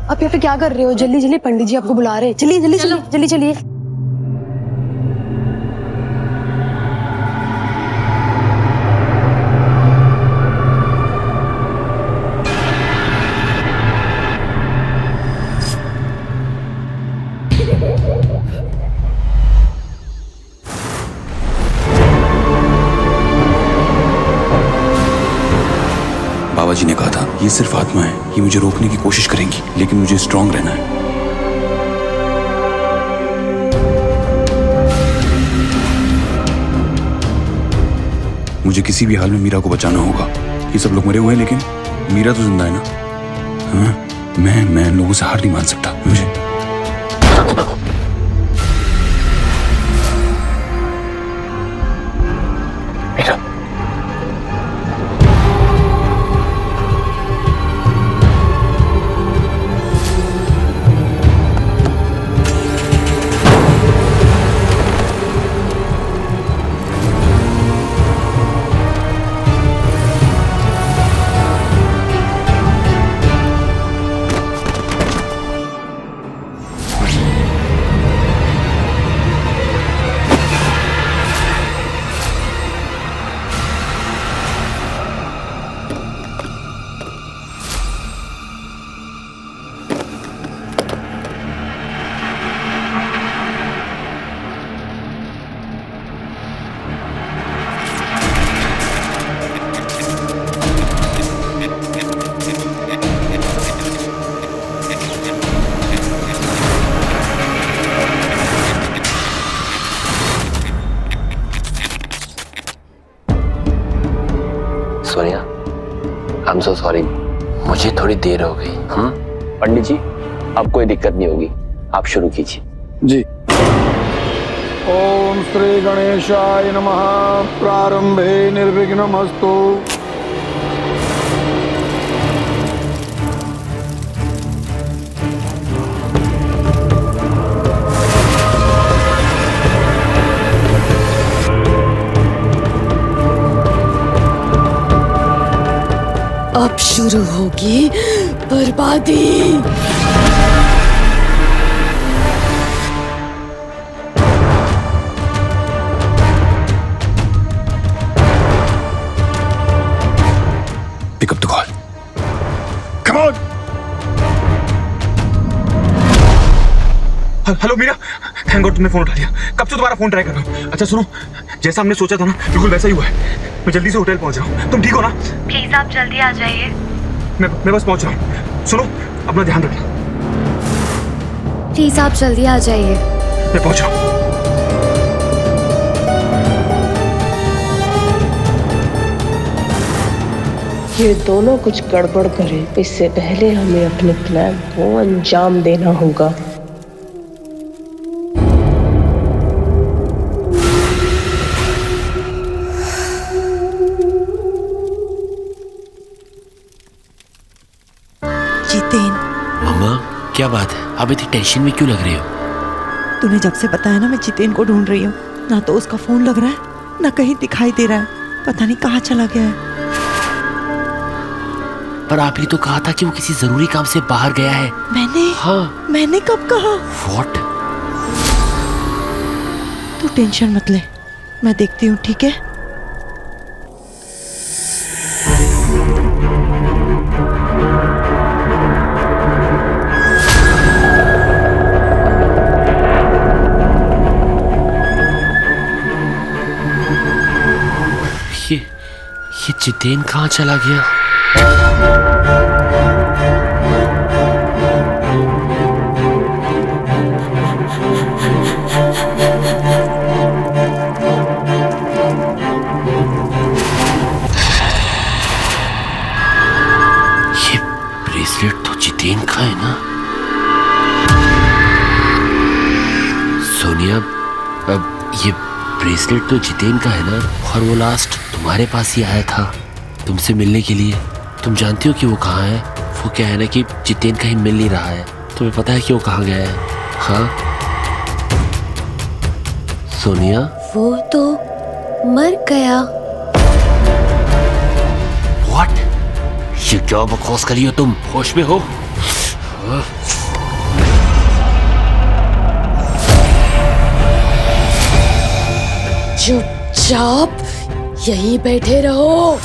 आप यहाँ पे क्या कर रहे हो? जल्दी जल्दी, पंडित जी आपको बुला रहे हैं। चलिए जल्दी चलिए, जल्दी चलिए। बाबा जी ने कहा था ये सिर्फ आत्मा है, ये मुझे रोकने की कोशिश करेंगी, लेकिन मुझे स्ट्रांग रहना है। मुझे किसी भी हाल में मीरा को बचाना होगा। ये सब लोग मरे हुए हैं लेकिन मीरा तो जिंदा है ना। हाँ, मैं इन लोगों से हार नहीं मान सकता। मुझे Sonia, I am so sorry, मुझे थोड़ी देर हो गई। पंडित जी, अब कोई दिक्कत नहीं होगी, आप शुरू कीजिए। जी। ओम श्री गणेशाय नमः। प्रारंभे निर्विघ्नमस्तु। अब शुरू होगी बर्बादी। Pick up the call. Come on. Hello Meera, thank God तुमने फोन उठा लिया। कब से तुम्हारा फोन ट्राई कर रहा हूँ। अच्छा सुनो, जैसा हमने सोचा था ना, बिल्कुल वैसा ही हुआ है। मैं जल्दी से होटल पहुंच रहा हूँ। तुम ठीक हो ना? प्लीज आप जल्दी आ जाइए। मैं बस पहुंच रहा हूँ। सुनो, अपना ध्यान रखना। प्लीज आप जल्दी आ जाइए। मैं पहुंच रहा हूँ। ये दोनों कुछ गड़बड़ करें, इससे पहले हमें अपने प्लान को अंजाम देना होगा। जितेन, अम्मा क्या बात है? आप इतनी टेंशन में क्यों लग रही हो? तूने जब से बताया ना, मैं जितेन को ढूंढ रही हूँ। ना तो उसका फोन लग रहा है, ना कहीं दिखाई दे रहा है। पता नहीं कहाँ चला गया है। पर आपने तो कहा था कि वो किसी जरूरी काम से बाहर गया है। मैंने? हाँ। मैंने कब कहा? What? तू टेंशन मत ले, मैं देखती हूँ, ठीक है? ये जितेन कहाँ चला गया? ये ब्रेसलेट तो जितेन का है ना? सोनिया, अब ये ब्रेसलेट तो जितेन का है ना? और वो लास्ट तुम्हारे पास ही आया था तुमसे मिलने के लिए। तुम जानती हो कि वो कहाँ है? वो क्या है ना कि जितेन कहीं मिल नहीं रहा है। तुम्हें पता है कि वो कहाँ गया है? हाँ सोनिया, वो तो मर गया। व्हाट? ये क्या बकवास कर रही हो तुम? होश में हो? चुपचाप यहीं बैठे रहो।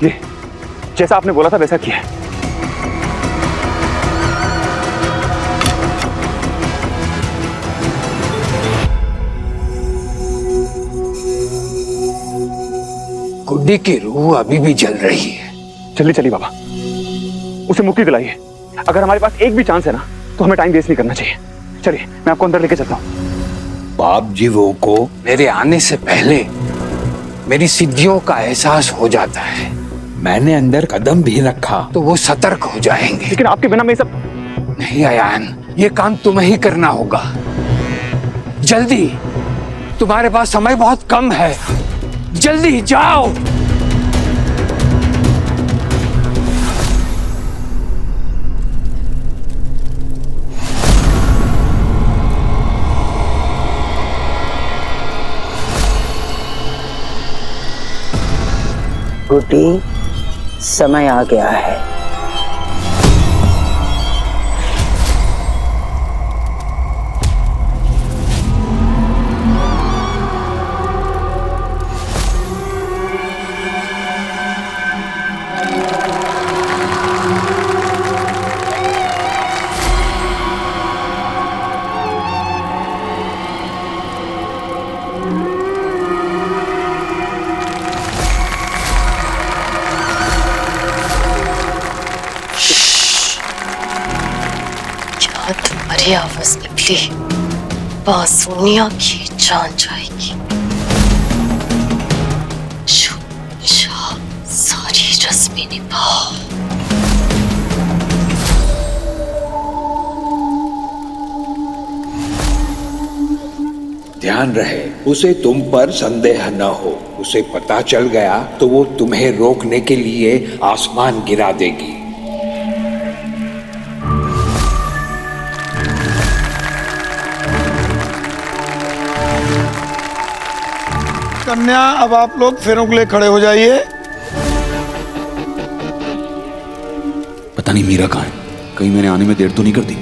ये जैसा आपने बोला था वैसा किया है। गुड्डी की रूह अभी भी जल रही है। जल्दी चलिए बाबा, उसे मुक्ति दिलाइए। अगर हमारे पास एक भी चांस है ना तो हमें टाइम वेस्ट नहीं करना चाहिए। चलिए मैं आपको अंदर लेके चलता हूँ। बाप जीवों को मेरे आने से पहले मेरी सिद्धियों का एहसास हो जाता है। मैंने अंदर कदम भी रखा तो वो सतर्क हो जाएंगे। लेकिन आपके बिना मैं सब नहीं अयान, ये काम तुम्हें ही करना होगा। जल्दी, तुम्हारे पास समय बहुत कम है। जल्दी जाओ। गुड्डी, समय आ गया है। तुम्हारी आवाज निकली, बासुनिया की जान जाएगी। सारी रस्में निभाओ। ध्यान रहे, उसे तुम पर संदेह न हो। उसे पता चल गया तो वो तुम्हें रोकने के लिए आसमान गिरा देगी। कन्या, अब आप लोग फेरों के लिए खड़े हो जाइए। पता नहीं मीरा कहाँ है, कहीं मैंने आने में देर तो नहीं कर दी।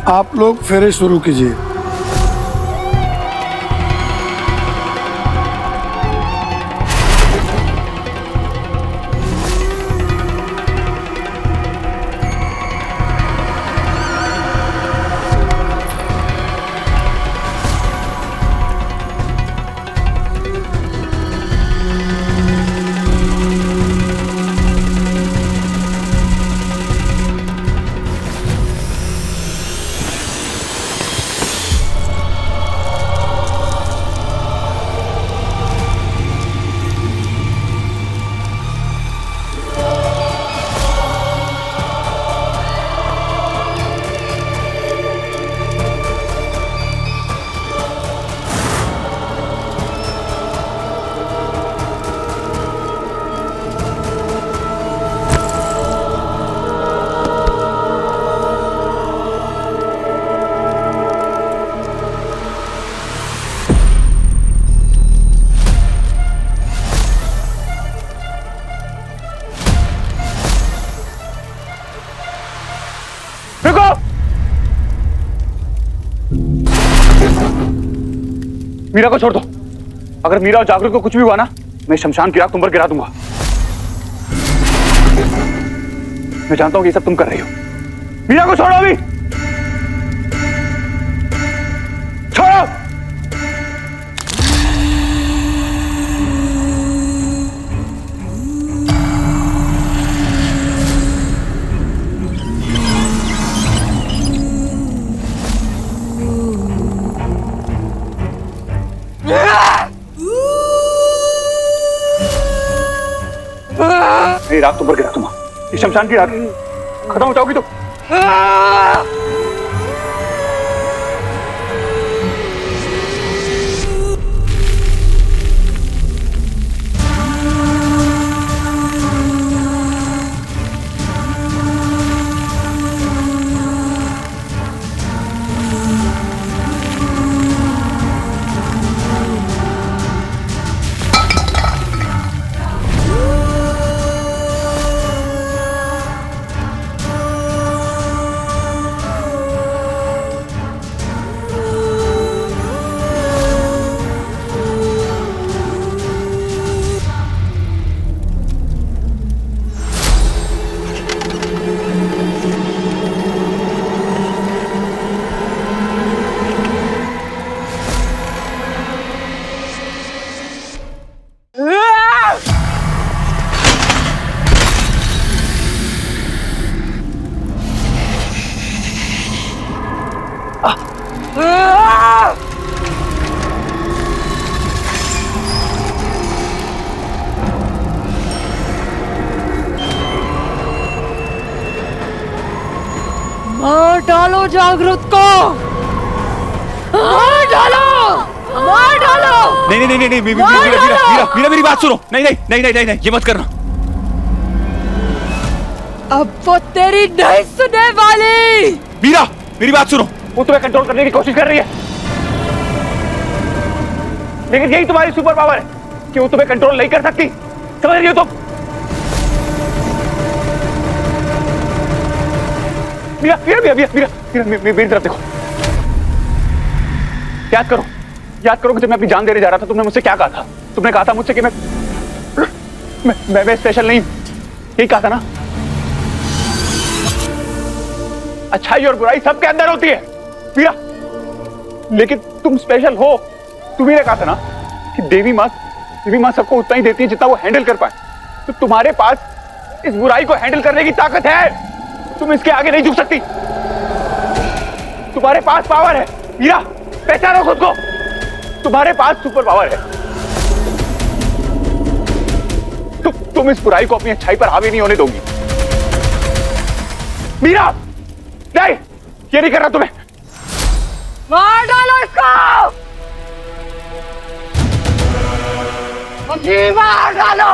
आप लोग फेरे शुरू कीजिए। मीरा को छोड़ दो। अगर मीरा और जागरूक को कुछ भी हुआ ना, मैं शमशान की आग तुम पर गिरा दूंगा। मैं जानता हूं कि ये सब तुम कर रही हो। मीरा को छोड़ो अभी, छोड़ो। रात तुम पर गिरा दूंगा। इस शमशान की आग खत्म हो जाओगी तो मार डालो जागृत को, मार डालो, मार डालो। नहीं नहीं नहीं नहीं मीरा मीरा मीरा मेरी बात सुनो। नहीं नहीं नहीं नहीं नहीं ये मत करना। अब वो तेरी नहीं सुनने वाली। मीरा मेरी बात सुनो। वो तुम्हें कंट्रोल करने की कोशिश कर रही है, लेकिन यही तुम्हारी सुपर पावर है कि वो तुम्हें कंट्रोल नहीं कर सकती। समझ रही हो तुम? मीरा मीरा मीरा मीरा मीरा मेरी तरफ देखो। याद करो कि जब मैं अपनी जान देने जा रहा था तुमने मुझसे क्या कहा था? तुमने कहा था मुझसे कि मैं स्पेशल नहीं, यही कहा था ना? अच्छाई और बुराई सबके अंदर होती है मीरा, लेकिन तुम स्पेशल हो। तुम्ही ने कहा था ना कि देवी माँ सबको उतना ही देती है जितना वो हैंडल कर पाए। तो तुम्हारे पास इस बुराई को हैंडल करने की ताकत है, तुम इसके आगे नहीं झुक सकती। तुम्हारे पास पावर है मीरा, पहचानो खुद को। तुम्हारे पास सुपर पावर है। तुम इस बुराई को अपनी अच्छाई पर हावी नहीं होने दोगी मीरा। नहीं, ये नहीं करना तुम्हें। मार डालो इसको, मार डालो।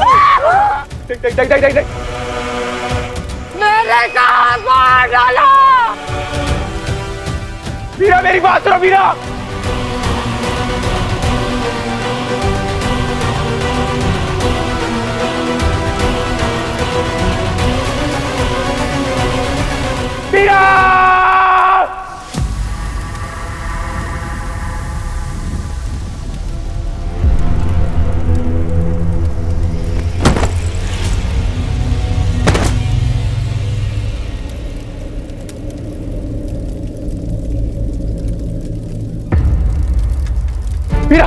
नहीं। मेरे साथ मार डालो। मीरा मेरी बात सुनो मीरा। मीरा मीरा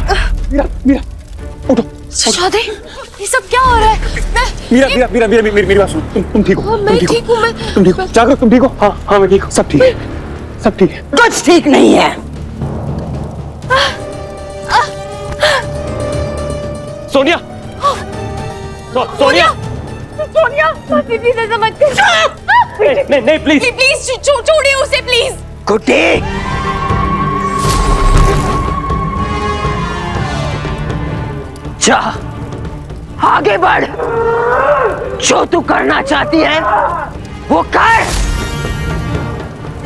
मीरा मीरा उठो। सुजाते, ये सब क्या हो रहा है? मीरा मेरी बात सुनो। तुम ठीक हो? मैं ठीक हूँ। तुम ठीक हो? जागृत तुम ठीक हो? हाँ मैं ठीक हूँ। सब ठीक है, सब ठीक है। कुछ ठीक नहीं है। सोनिया सोनिया प्लीज ऐसा मत कर। नहीं प्लीज छोड़िए उसे प्लीज। गुड्डी, जा आगे बढ़। जो तू करना चाहती है वो कर।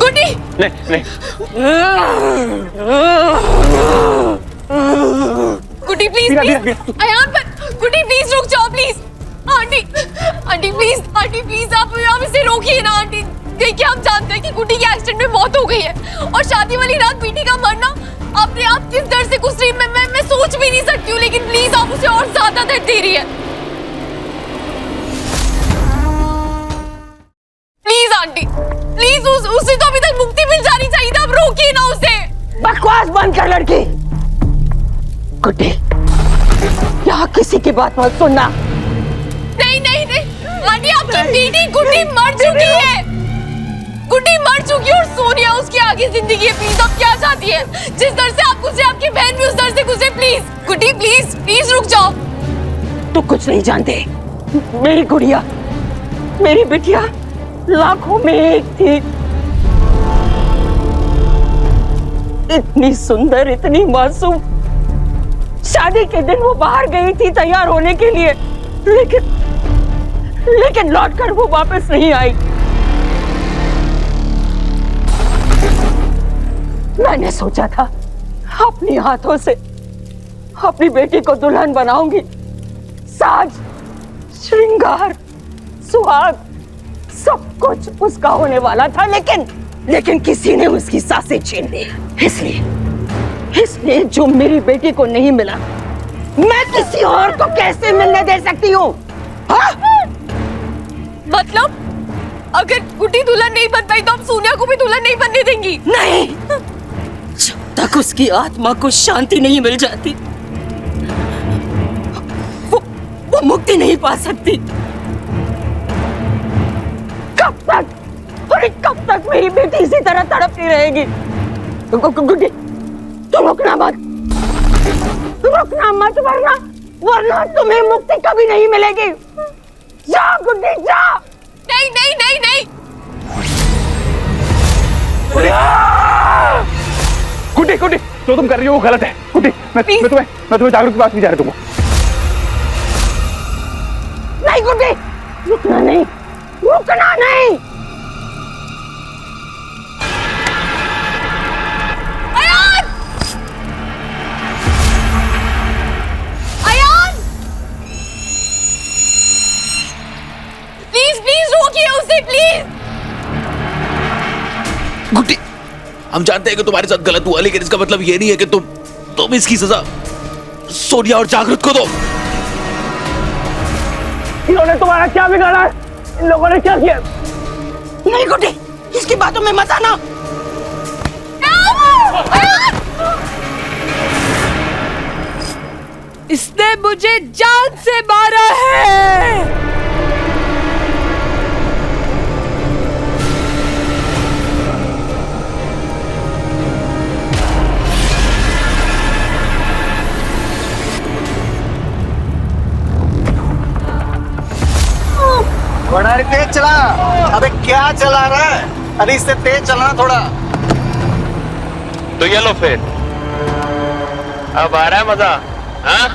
गुड्डी नहीं गुड्डी प्लीज अयान पर। गुड्डी प्लीज रुक जाओ प्लीज। आंटी प्लीज आप इसे रोकिए ना आंटी। देखिए हम जानते हैं कि गुड्डी के एक्सीडेंट में मौत हो गई है और शादी वाली रात बेटी का मरना अपने आप किस दर्द से गुजरी मैं सोच भी नहीं सकती हूँ, लेकिन प्लीज आप उसे और ज्यादा दर्द दे रही है। प्लीज आंटी प्लीज उसे तो अभी तक मुक्ति मिल जानी चाहिए था। आप रोकिए ना उसे। बकवास बंद कर लड़की। गुड्डी, यहाँ किसी की बात मत सुनना। नहीं आंटी आपकी बेटी गुड्डी मर चुकी है। गुड्डी मर चुकी है और सोनिया उसकी आगे जिंदगी है। प्लीज आप क्या चाहती है? जिस दर से आप गुजरे आपकी बहन भी उस दर से गुजरे। प्लीज गुड्डी प्लीज रुक जाओ। तू कुछ नहीं जानते। मेरी गुड़िया, मेरी बिटिया लाखों में एक थी। इतनी सुंदर, इतनी मासूम। शादी के दिन वो बाहर गई थी तैयार होने के लिए, लेकिन लौटकर वो वापस नहीं आई। मैंने सोचा था अपने हाथों से अपनी बेटी को दुल्हन बनाऊंगी। साज, श्रृंगार, सुहाग सब कुछ उसका होने वाला था, लेकिन किसी ने उसकी सांसें छीन ली। इसलिए जो मेरी बेटी को नहीं मिला मैं किसी और को कैसे मिलने दे सकती हूँ? मतलब अगर गुड्डी दुल्हन नहीं बन पाई तो आप सोनिया को भी दुल्हन नहीं बनने देंगी? नहीं, जब तक उसकी आत्मा को शांति नहीं मिल जाती वो मुक्ति नहीं पा सकती। कब तक अरे कब तक मेरी बेटी इसी तरह तड़पती रहेगी? गुड्डी, तुम रुकना मत, वरना तुम्हें मुक्ति कभी नहीं मिलेगी। जा गुड्डी जा। नहीं नहीं नहीं नहीं। गुड्डी गुड्डी, जो तुम कर रही हो वो गलत है। गुड्डी, मैं तुम्हें जागरूक की बात नहीं जा रहा दूंगा। नहीं गुड्डी, रुकना नहीं, रुकना नहीं। गुड्डी, हम जानते हैं कि तुम्हारे साथ गलत हुआ, लेकिन इसका मतलब ये नहीं है कि तुम इसकी सजा सोनिया और जागृत को दो। इन्होंने तुम्हारा क्या बिगाड़ा है? इन लोगों ने क्या किया? नहीं गुड्डी, इसकी बातों में मत आना। इसने मुझे जान से मारा है। बड़ा तेज चला। अबे क्या चला रहा है? अरे इससे तेज चलाना थोड़ा। तो ये लो फिर, अब आ रहा है मजा? हाँ?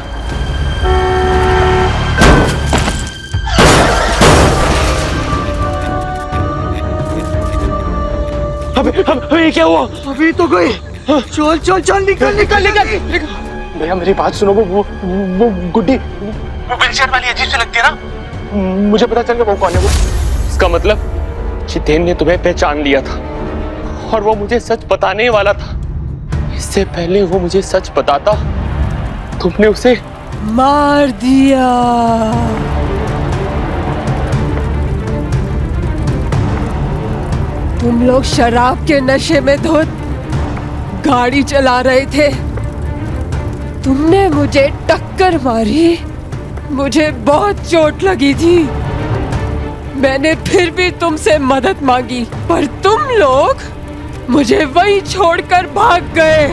अबे ये क्या हुआ? अभी तो गई। चल चल चल, निकल निकल निकल। भैया मेरी बात सुनो, वो गुड्डी, वो व्हीलचेयर वाली अजीब सी लगती है ना? मुझे पता चल गया वो कौन है। वो इसका मतलब जितेन ने तुम्हें पहचान लिया था और वो मुझे सच बताने वाला था। इससे पहले वो मुझे सच बताता, तुमने उसे मार दिया। तुम लोग शराब के नशे में धुत गाड़ी चला रहे थे। तुमने मुझे टक्कर मारी, मुझे बहुत चोट लगी थी। मैंने फिर भी तुमसे मदद मांगी, पर तुम लोग मुझे वहीं छोड़कर भाग गए।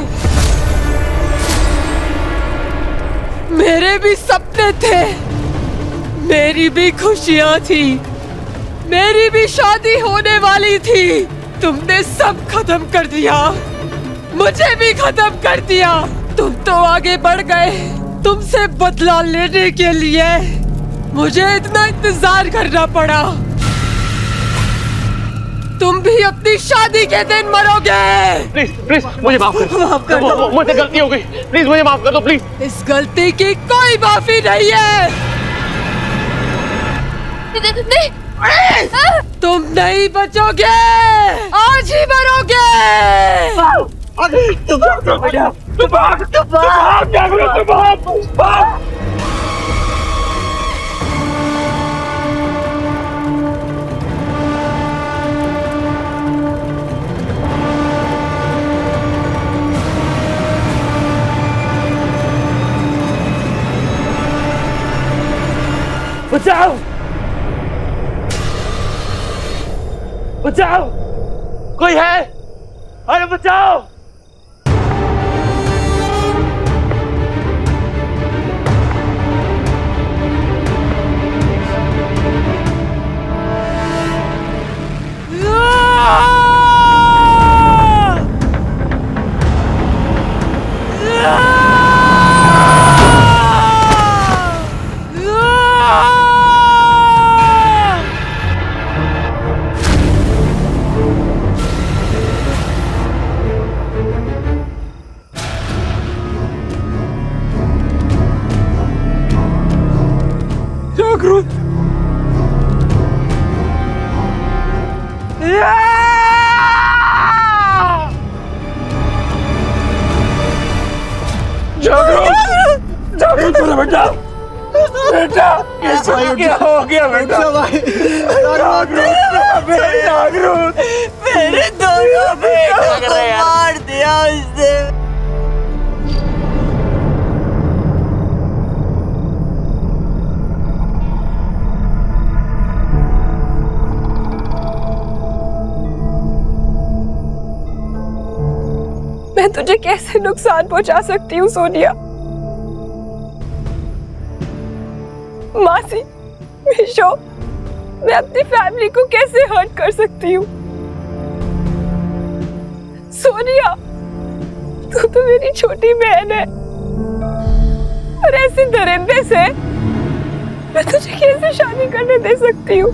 मेरे भी सपने थे, मेरी भी खुशियां थी, मेरी भी शादी होने वाली थी। तुमने सब खत्म कर दिया, मुझे भी खत्म कर दिया। तुम तो आगे बढ़ गए, तुमसे बदला लेने के लिए मुझे इतना इंतजार करना पड़ा। तुम भी अपनी शादी के दिन मरोगे। प्लीज प्लीज मुझे माफ कर दो। मुझसे गलती हो गई, प्लीज मुझे माफ कर दो प्लीज। इस गलती की कोई माफी नहीं है। तुम नहीं बचोगे, आज ही मरोगे। बचाओ बचाओ, कोई है? अरे बचाओ। बेटा बेटा क्या हो गया बेटा? मेरे दोनों बेटों को मार दिया उसने। तुझे कैसे नुकसान पहुंचा सकती हूँ सोनिया? मासी, मिशो, मैं अपनी फैमिली को कैसे हर्ट कर सकती हूँ? सोनिया, तू तो मेरी छोटी बहन है और ऐसे दरिंदे से मैं तुझे कैसे शादी करने दे सकती हूँ?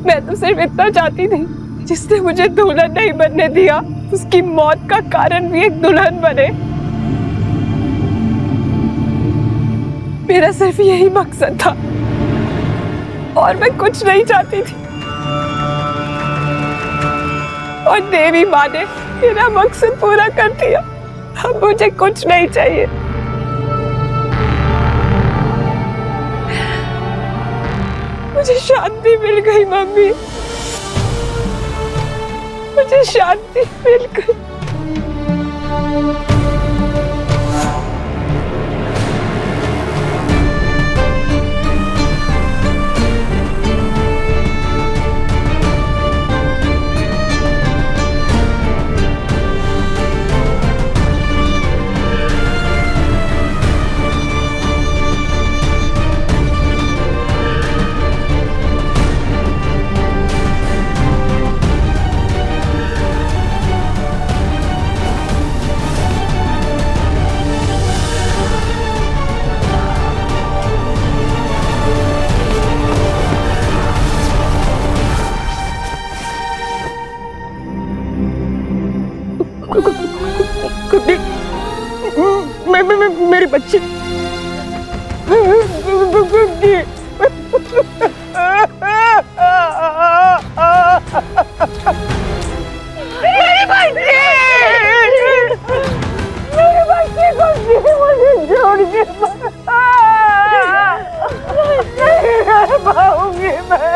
मैं तो सिर्फ इतना चाहती थी, जिसने मुझे दुल्हन नहीं बनने दिया उसकी मौत का कारण भी एक दुल्हन बने। मेरा सिर्फ यही मकसद था और मैं कुछ नहीं चाहती थी। और देवी माँ ने मेरा मकसद पूरा कर दिया। अब मुझे कुछ नहीं चाहिए। मुझे शांति मिल गई मम्मी, मुझे शांति मिल गई। मेरी बच्ची मेरी बच्ची को मुझे छोड़ के नहीं रह पाऊंगी मैं।